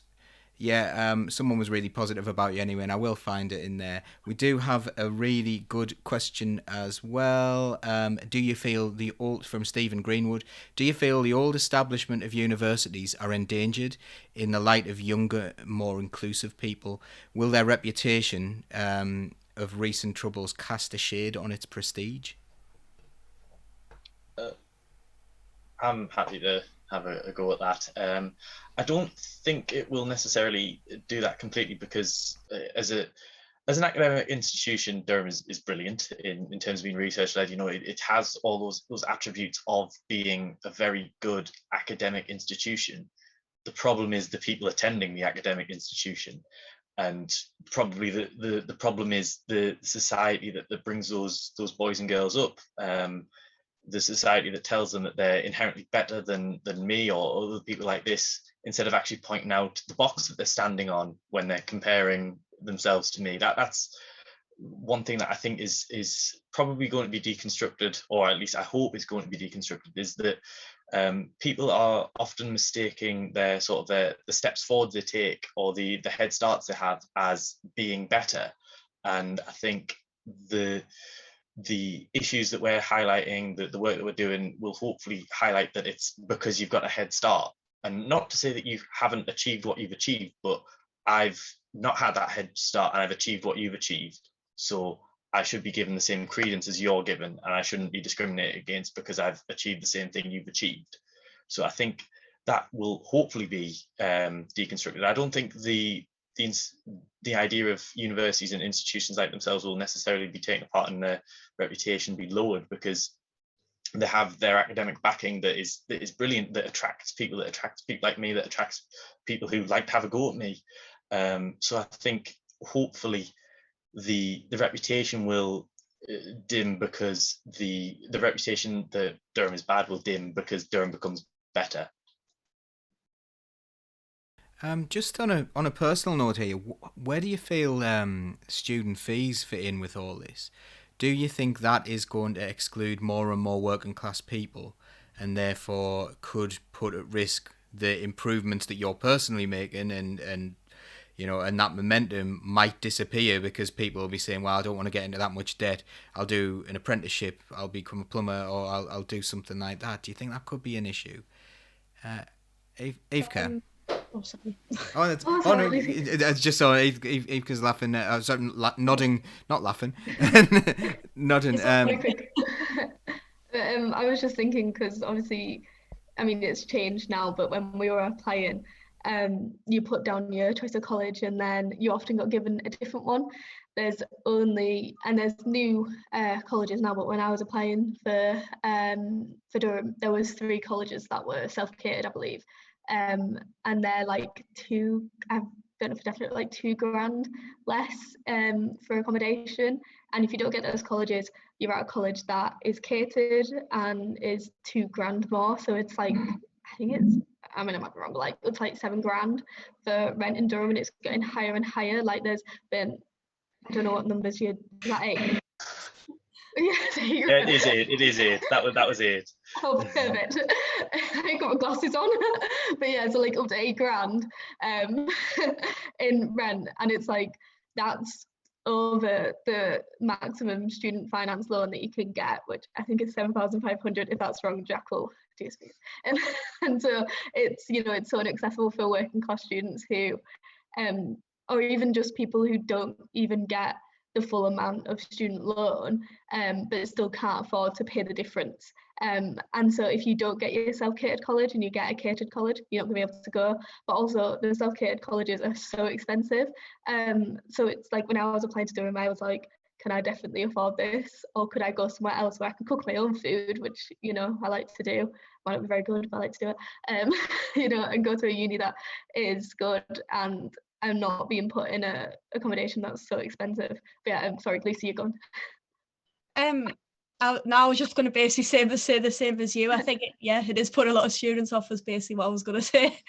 someone was really positive about you anyway, and I will find it in there. We do have a really good question as well. Do you feel from Stephen Greenwood, do you feel the old establishment of universities are endangered in the light of younger, more inclusive people? Will their reputation of recent troubles cast a shade on its prestige? I'm happy to have a go at that. I don't think it will necessarily do that completely because as an academic institution, Durham is brilliant in terms of being research led. It has all those attributes of being a very good academic institution. The problem is the people attending the academic institution, and probably the problem is the society that brings those boys and girls up. The society that tells them that they're inherently better than me or other people like this, instead of actually pointing out the box that they're standing on when they're comparing themselves to me. That's one thing that I think is probably going to be deconstructed, or at least I hope is going to be deconstructed, is that people are often mistaking the steps forward they take or the head starts they have as being better. And I think the issues that we're highlighting, the work that we're doing, will hopefully highlight that it's because you've got a head start. And not to say that you haven't achieved what you've achieved, but I've not had that head start and I've achieved what you've achieved. So I should be given the same credence as you're given, and I shouldn't be discriminated against because I've achieved the same thing you've achieved. So I think that will hopefully be deconstructed. I don't think the idea of universities and institutions like themselves will necessarily be taken apart and their reputation be lowered, because they have their academic backing that is brilliant, that attracts people like me, that attracts people who like to have a go at me. So I think hopefully the reputation will dim because the reputation that Durham is bad will dim because Durham becomes better. Just on a personal note here, where do you feel student fees fit in with all this? Do you think that is going to exclude more and more working class people, and therefore could put at risk the improvements that you're personally making, and that momentum might disappear because people will be saying, well, I don't want to get into that much debt, I'll do an apprenticeship, I'll become a plumber, or I'll do something like that. Do you think that could be an issue? Aoifke? Oh, sorry. No, it's just so Aoifke's laughing. Nodding, not laughing, nodding. I was just thinking, because obviously, I mean, it's changed now, but when we were applying, you put down your choice of college and then you often got given a different one. There's new colleges now, but when I was applying for Durham, there was 3 colleges that were self-catered, I believe. And they're like I don't know for definite, like £2,000 less for accommodation. And if you don't get those colleges, you're at a college that is catered and is £2,000 more. So it's like, I might be wrong, but like it's like £7,000 for rent in Durham, and it's getting higher and higher. Like there's been, I don't know what numbers you're like 8. Yeah, it is 8. That was 8. Oh, perfect. I ain't got my glasses on. But yeah, so like up to £8,000 in rent, and it's like that's over the maximum student finance loan that you can get, which I think is 7,500. If that's wrong, Jack will do speak. And so it's it's so inaccessible for working class students who or even just people who don't even get the full amount of student loan, but still can't afford to pay the difference. And so if you don't get your self-catered college and you get a catered college, you're not going to be able to go. But also the self-catered colleges are so expensive. So it's like when I was applying to Durham, I was like, can I definitely afford this? Or could I go somewhere else where I can cook my own food, which, I like to do. Might not be very good, but I like to do it. And go to a uni that is good and I'm not being put in a accommodation that's so expensive. But yeah, I'm sorry, Lucy, you're gone. I was just going to basically say the same as you. I think it is put a lot of students off, is basically what I was going to say.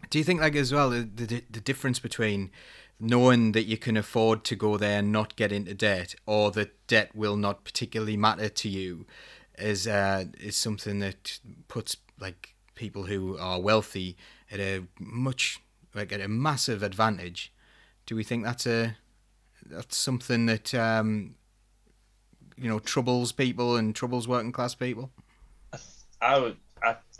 Do you think, like, as well, the difference between knowing that you can afford to go there and not get into debt, or that debt will not particularly matter to you, is something that puts like people who are wealthy at a much like at a massive advantage. Do we think that's something that troubles people and troubles working class people? I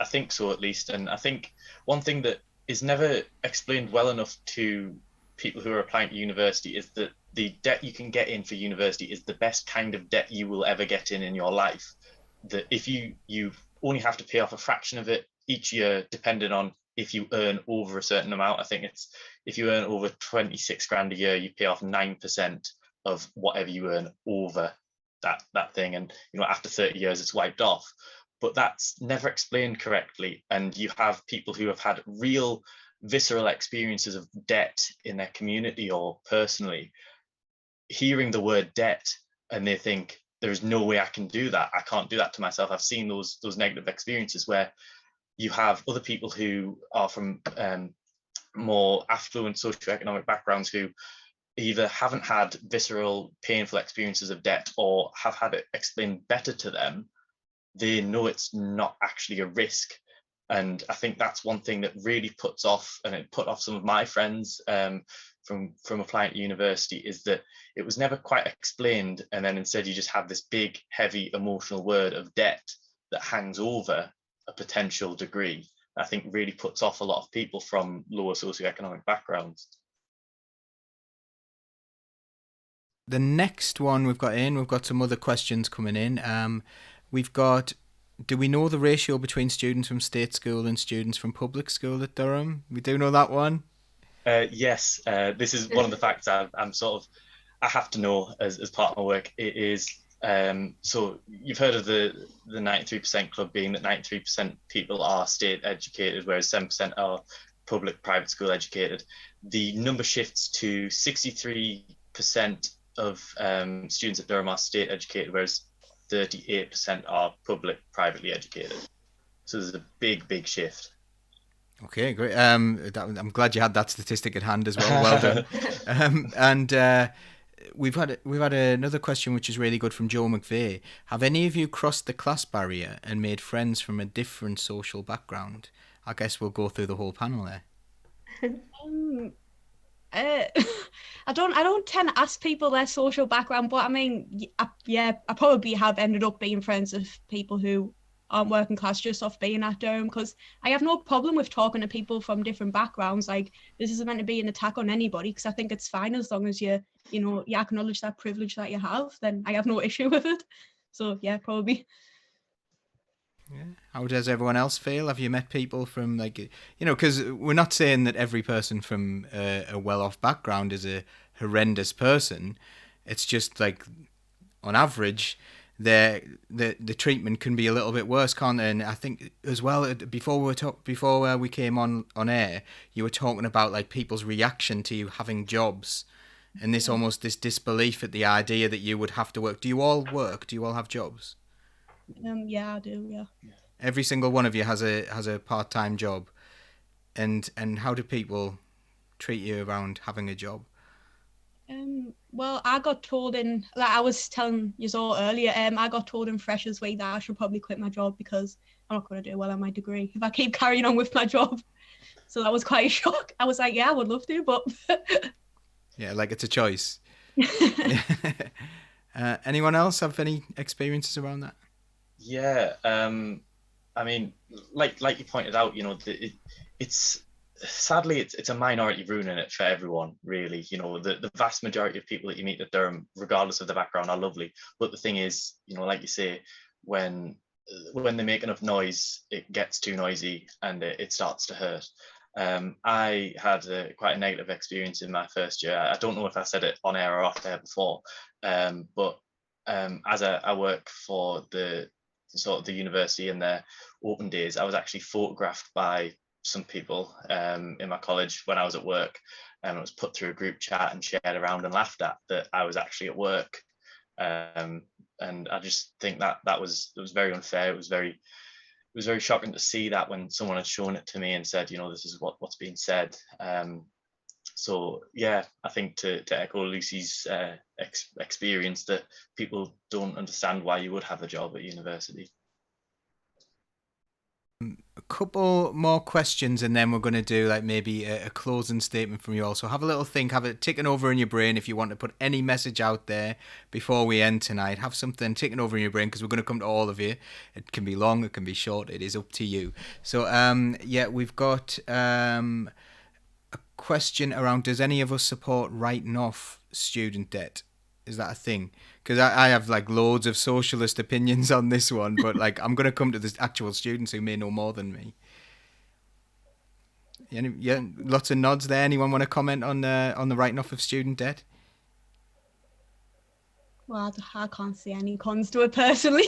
think so, at least. And I think one thing that is never explained well enough to people who are applying to university is that the debt you can get in for university is the best kind of debt you will ever get in your life. That if you only have to pay off a fraction of it each year, depending on if you earn over a certain amount. I think it's if you earn over 26 grand a year, you pay off 9% of whatever you earn over that thing. And after 30 years, it's wiped off. But that's never explained correctly. And you have people who have had real visceral experiences of debt in their community or personally, hearing the word debt, and they think, there's no way I can do that. I can't do that to myself. I've seen those negative experiences where you have other people who are from more affluent socioeconomic backgrounds who either haven't had visceral, painful experiences of debt or have had it explained better to them. They know it's not actually a risk. And I think that's one thing that really puts off, and it put off some of my friends from applying to university, is that it was never quite explained. And then instead you just have this big, heavy emotional word of debt that hangs over a potential degree. I think really puts off a lot of people from lower socioeconomic backgrounds. The next one we've got some other questions coming in. We've got, do we know the ratio between students from state school and students from public school at Durham? We do know that one. Yes, this is one of the facts I have to know as part of my work. It is, so you've heard of the 93% club, being that 93% people are state educated, whereas 7% are public private school educated. The number shifts to 63% of students at Durham are state educated, whereas 38% are public privately educated. So there's a big shift. Okay, great. I'm glad you had that statistic at hand as well. Well done. And we've had another question which is really good from Joe McVeigh. Have any of you crossed the class barrier and made friends from a different social background? I guess we'll go through the whole panel there. I don't tend to ask people their social background, but I mean, I probably have ended up being friends with people who aren't working class just off being at Durham, because I have no problem with talking to people from different backgrounds. Like, this isn't meant to be an attack on anybody, because I think it's fine as long as you acknowledge that privilege that you have, then I have no issue with it. So yeah, probably. Yeah. How does everyone else feel? Have you met people from, like, because we're not saying that every person from a well-off background is a horrendous person. It's just like, on average, the treatment can be a little bit worse, can't it? And I think as well, before we came on air, you were talking about like people's reaction to you having jobs, and this almost this disbelief at the idea that you would have to work. Do you all work? Do you all have jobs? Yeah, I do. Yeah. Every single one of you has a part-time job, and how do people treat you around having a job? Well, I got told like I was telling you all earlier, I got told in Freshers Week that I should probably quit my job because I'm not going to do well on my degree if I keep carrying on with my job. So that was quite a shock. I was like, yeah, I would love to, but yeah, like it's a choice. Anyone else have any experiences around that? Yeah, I mean, like you pointed out, it's sadly it's a minority ruining it for everyone, really. The vast majority of people that you meet at Durham, regardless of the background, are lovely. But the thing is, like you say, when they make enough noise, it gets too noisy and it starts to hurt. I had quite a negative experience in my first year. I don't know if I said it on air or off air before, but as I work for the university in their open days, I was actually photographed by some people in my college when I was at work, and it was put through a group chat and shared around and laughed at that I was actually at work. And I just think that was very unfair. It was very shocking to see that when someone had shown it to me and said, this is what's being said. So yeah, I think to echo Lucy's experience, that people don't understand why you would have a job at university. A couple more questions and then we're going to do like maybe a closing statement from you all. So have a little think, have it ticking over in your brain if you want to put any message out there before we end tonight. Have something ticking over in your brain because we're going to come to all of you. It can be long, it can be short, it is up to you. So yeah, we've got a question around, does any of us support writing off student debt? Is that a thing? Because I have like loads of socialist opinions on this one, but like I'm going to come to the actual students who may know more than me. Yeah, lots of nods there. Anyone want to comment on the writing off of student debt? Well, I can't see any cons to it personally.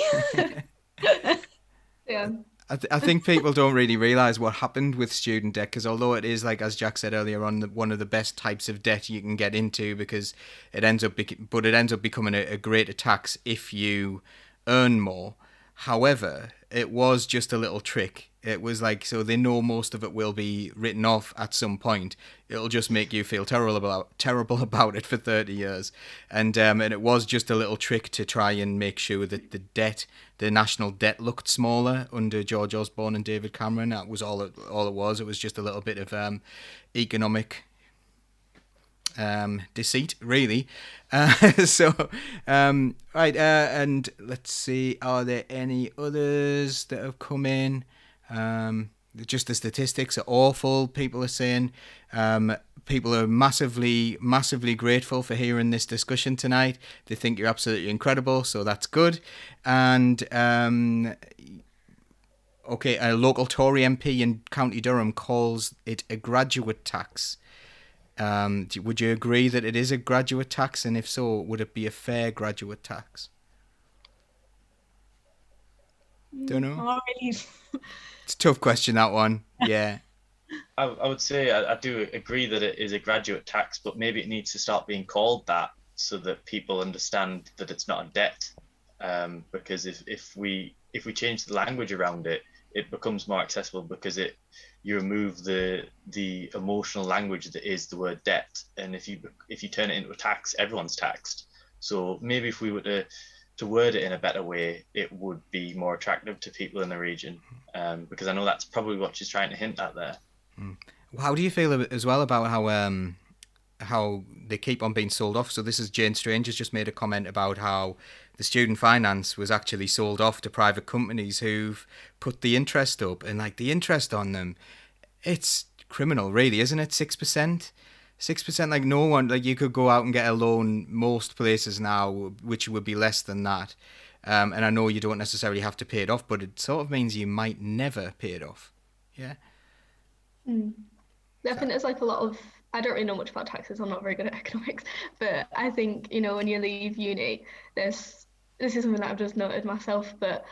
Yeah. I think people don't really realise what happened with student debt, because although it is, like as Jack said earlier on, one of the best types of debt you can get into, because it ends up becoming a greater tax if you earn more. However, it was just a little trick. It was like, so they know most of it will be written off at some point. It'll just make you feel terrible about it for 30 years. And it was just a little trick to try and make sure that the national debt looked smaller under George Osborne and David Cameron. That was all it was. It was just a little bit of economic deceit, really. Right, and let's see, are there any others that have come in? Just the statistics are awful. People are saying people are massively grateful for hearing this discussion tonight. They think you're absolutely incredible, so that's good. And okay, a local Tory MP in County Durham calls it a graduate tax. Would you agree that it is a graduate tax, and if so, would it be a fair graduate tax? Don't know. Not really. It's a tough question, that one. Yeah. I would say I do agree that it is a graduate tax, but maybe it needs to start being called that so that people understand that it's not a debt. Because if we change the language around it, it becomes more accessible, because you remove the emotional language that is the word debt, and if you turn it into a tax, everyone's taxed. So maybe if we were to word it in a better way, it would be more attractive to people in the region, because I know that's probably what she's trying to hint at there. How do you feel as well about how they keep on being sold off? So this is Jane Strange has just made a comment about how the student finance was actually sold off to private companies who've put the interest up, and like the interest on them, it's criminal, really, isn't it? 6%. 6%, like no one, like you could go out and get a loan most places now, which would be less than that. And I know you don't necessarily have to pay it off, but it sort of means you might never pay it off. Yeah. I think there's like a lot of, I don't really know much about taxes, I'm not very good at economics, but I think, when you leave uni, this is something that I've just noted myself, but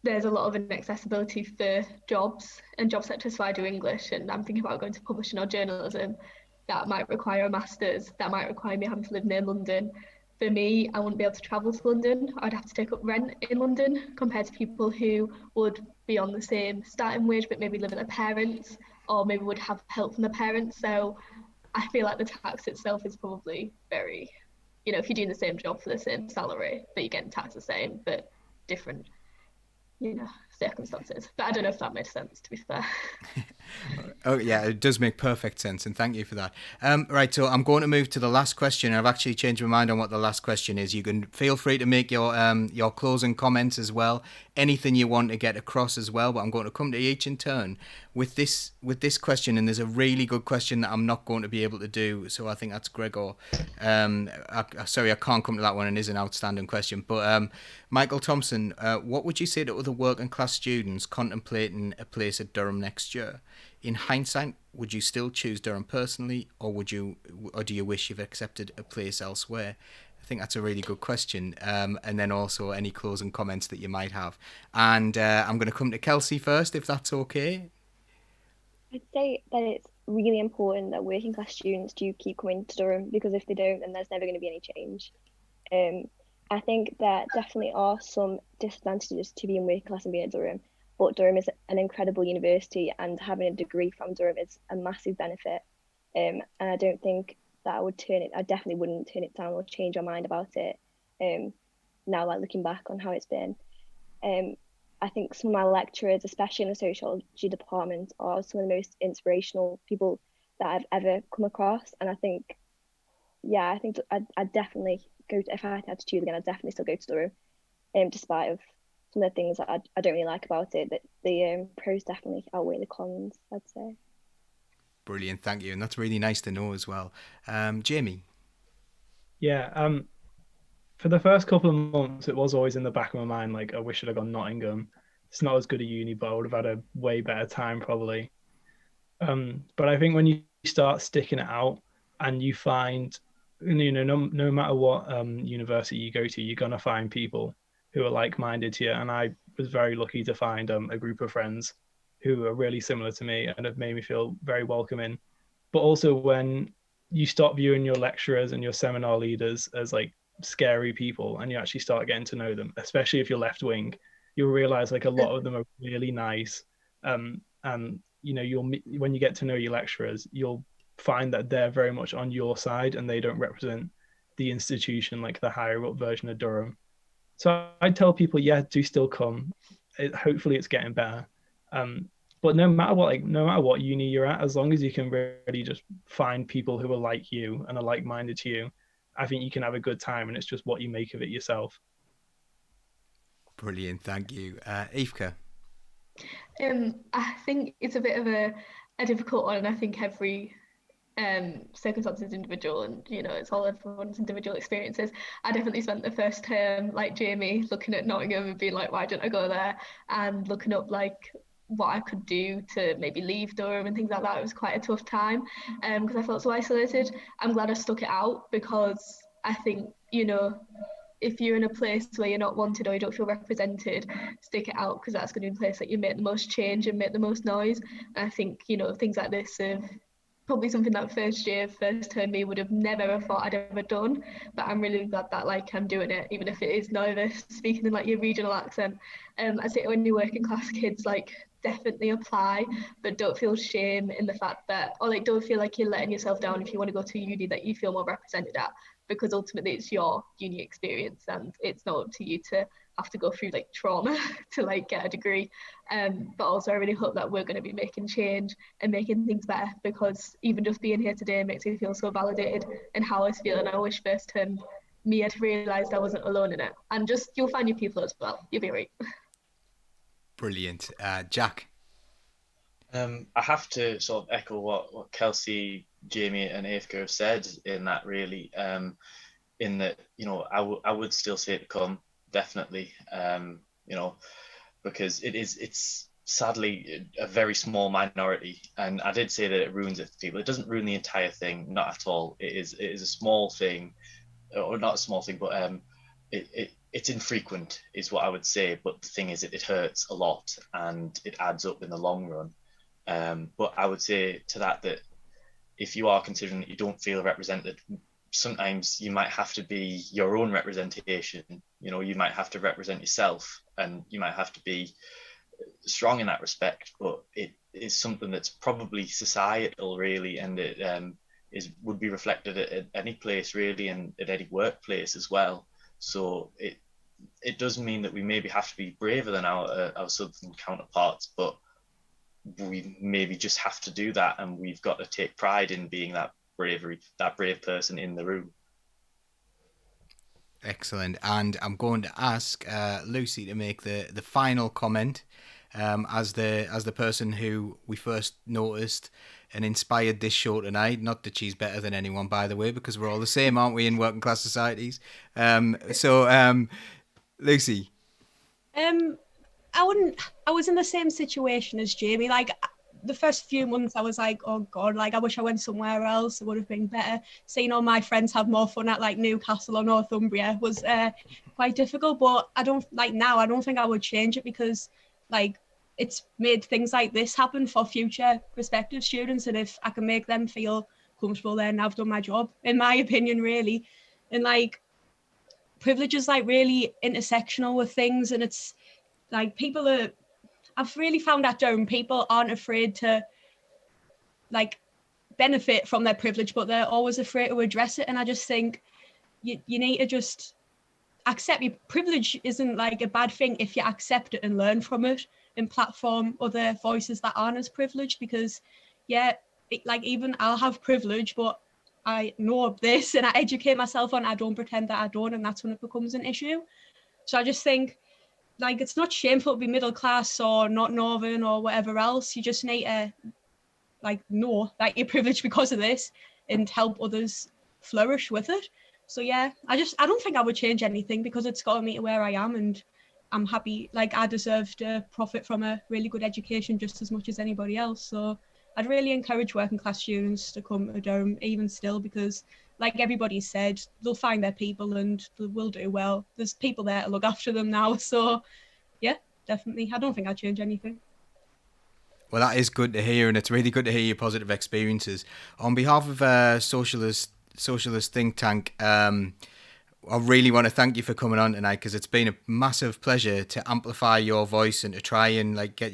there's a lot of inaccessibility for jobs and job sectors. So I do English, and I'm thinking about going to publishing or journalism. That might require a master's, that might require me having to live near London. For me, I wouldn't be able to travel to London. I'd have to take up rent in London compared to people who would be on the same starting wage but maybe live with their parents, or maybe would have help from their parents. So I feel like the tax itself is probably very, if you're doing the same job for the same salary, but you're getting taxed the same, but different, circumstances. But I don't know if that made sense, to be fair. Oh yeah, it does make perfect sense, and thank you for that. Right, so I'm going to move to the last question. I've actually changed my mind on what the last question is. You can feel free to make your closing comments as well, anything you want to get across as well. But I'm going to come to each in turn with this question, and there's a really good question that I'm not going to be able to do. So I think that's Gregor. Sorry, I can't come to that one, and it is an outstanding question. But Michael Thompson, what would you say to other working class students contemplating a place at Durham next year? In hindsight, would you still choose Durham personally, or do you wish you've accepted a place elsewhere? I think that's a really good question. And then also any closing comments that you might have. And I'm going to come to Kelsi first, if that's okay. I'd say that it's really important that working class students do keep coming to Durham, because if they don't, then there's never going to be any change. I think there definitely are some disadvantages to being working class and being at Durham, but Durham is an incredible university, and having a degree from Durham is a massive benefit. And I don't think that I definitely wouldn't turn it down or change my mind about it. Now, like looking back on how it's been. I think some of my lecturers, especially in the sociology department, are some of the most inspirational people that I've ever come across. And I think, yeah, I think I'd definitely go to, if I had to choose again, I'd definitely still go to Durham, despite of some of the things that I don't really like about it. That the pros definitely outweigh the cons, I'd say. Brilliant, thank you. And that's really nice to know as well. Jamie? Yeah, for the first couple of months, it was always in the back of my mind, like, I wish I'd have gone Nottingham. It's not as good a uni, but I would have had a way better time probably. But I think when you start sticking it out and you find, no matter what university you go to, you're gonna find people who are like-minded to you. And I was very lucky to find a group of friends who are really similar to me and have made me feel very welcoming. But also when you stop viewing your lecturers and your seminar leaders as like scary people and you actually start getting to know them, especially if you're left wing, you'll realize like a lot of them are really nice. And you'll when you get to know your lecturers, you'll find that they're very much on your side and they don't represent the institution, like the higher up version of Durham. So I tell people, yeah, do still come. Hopefully it's getting better. But no matter what uni you're at, as long as you can really just find people who are like you and are like-minded to you, I think you can have a good time, and it's just what you make of it yourself. Brilliant, thank you. Aoifke? I think it's a bit of a difficult one, and I think every circumstance is individual, and it's all everyone's individual experiences. I definitely spent the first term like Jamie looking at Nottingham and being like, why didn't I go there, and looking up like what I could do to maybe leave Durham and things like that. It was quite a tough time because I felt so isolated. I'm glad I stuck it out, because I think if you're in a place where you're not wanted or you don't feel represented, stick it out, because that's going to be a place that you make the most change and make the most noise. And I think things like this have probably something that first term me would have never have thought I'd ever done, but I'm really glad that like I'm doing it, even if it is nervous speaking in like your regional accent. I say when you're working class kids, like definitely apply, but don't feel shame in the fact that, or like don't feel like you're letting yourself down if you want to go to a uni that you feel more represented at, because ultimately it's your uni experience and it's not up to you to have to go through like trauma to like get a degree. But also I really hope that we're going to be making change and making things better, because even just being here today makes me feel so validated in how I was feeling. I wish first term me had realised I wasn't alone in it, and just you'll find your people as well, you'll be right. Brilliant. Jack? I have to sort of echo what Kelsi, Jamie, and Aoifke have said in that, really. In that, I would still say to come, definitely. Because it's sadly a very small minority, and I did say that it ruins it for people. It doesn't ruin the entire thing, not at all. It is a small thing, or not a small thing, but it's infrequent, is what I would say. But the thing is, it hurts a lot, and it adds up in the long run. But I would say to that if you are considering that you don't feel represented, sometimes you might have to be your own representation. You might have to represent yourself, and you might have to be strong in that respect. But it is something that's probably societal, really, and it would be reflected at any place, really, and at any workplace as well. So it does mean that we maybe have to be braver than our southern counterparts, but we maybe just have to do that, and we've got to take pride in being that brave person in the room. Excellent. And I'm going to ask Lucy to make the final comment as the person who we first noticed and inspired this show tonight. Not that she's better than anyone, by the way, because we're all the same, aren't we, in working class societies? Lucy. I was in the same situation as Jamie. Like the first few months I was like, oh God, like I wish I went somewhere else. It would have been better. Seeing all my friends have more fun at like Newcastle or Northumbria was quite difficult. But I don't think I would change it, because like it's made things like this happen for future prospective students. And if I can make them feel comfortable, then I've done my job, in my opinion, really. And like privilege is like really intersectional with things, and it's like I've really found at Durham, people aren't afraid to like benefit from their privilege, but they're always afraid to address it. And I just think you need to just accept your privilege isn't like a bad thing if you accept it and learn from it and platform other voices that aren't as privileged, because like even I'll have privilege, but I know this and I educate myself on, I don't pretend that I don't, and that's when it becomes an issue. So I just think like it's not shameful to be middle class or not northern or whatever else. You just need to like know that you're privileged because of this and help others flourish with it. So yeah, I don't think I would change anything because it's gotten me to where I am, and I'm happy. Like I deserve to profit from a really good education just as much as anybody else. So I'd really encourage working class students to come to Durham even still, because like everybody said, they'll find their people and they will do well. There's people there to look after them now. So yeah, definitely. I don't think I'd change anything. Well, that is good to hear, and it's really good to hear your positive experiences. On behalf of Socialist Think Tank, I really want to thank you for coming on tonight, because it's been a massive pleasure to amplify your voice and to try and like get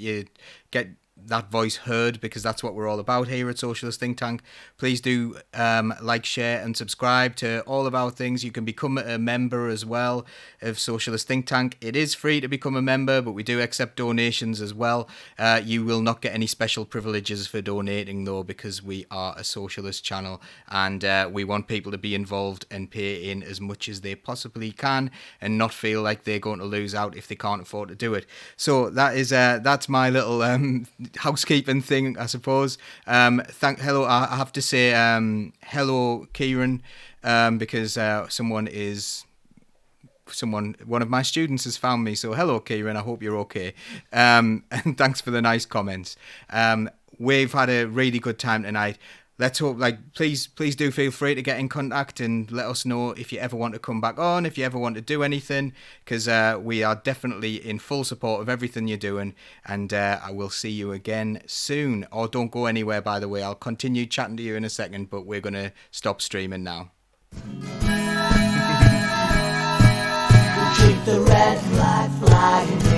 that voice heard, because that's what we're all about here at Socialist Think Tank. Please do like, share and subscribe to all of our things. You can become a member as well of Socialist Think Tank. It is free to become a member, but we do accept donations as well. You will not get any special privileges for donating though, because we are a socialist channel, and we want people to be involved and pay in as much as they possibly can and not feel like they're going to lose out if they can't afford to do it. So that is that's my little housekeeping thing, I suppose. Hello, I have to say hello, Kieran, because one of my students has found me. So hello, Kieran, I hope you're okay. And thanks for the nice comments. We've had a really good time tonight. Let's hope, please do feel free to get in contact and let us know if you ever want to come back on, if you ever want to do anything, because we are definitely in full support of everything you're doing, and I will see you again soon. Or don't go anywhere, by the way. I'll continue chatting to you in a second, but we're going to stop streaming now. Keep the red flag flying.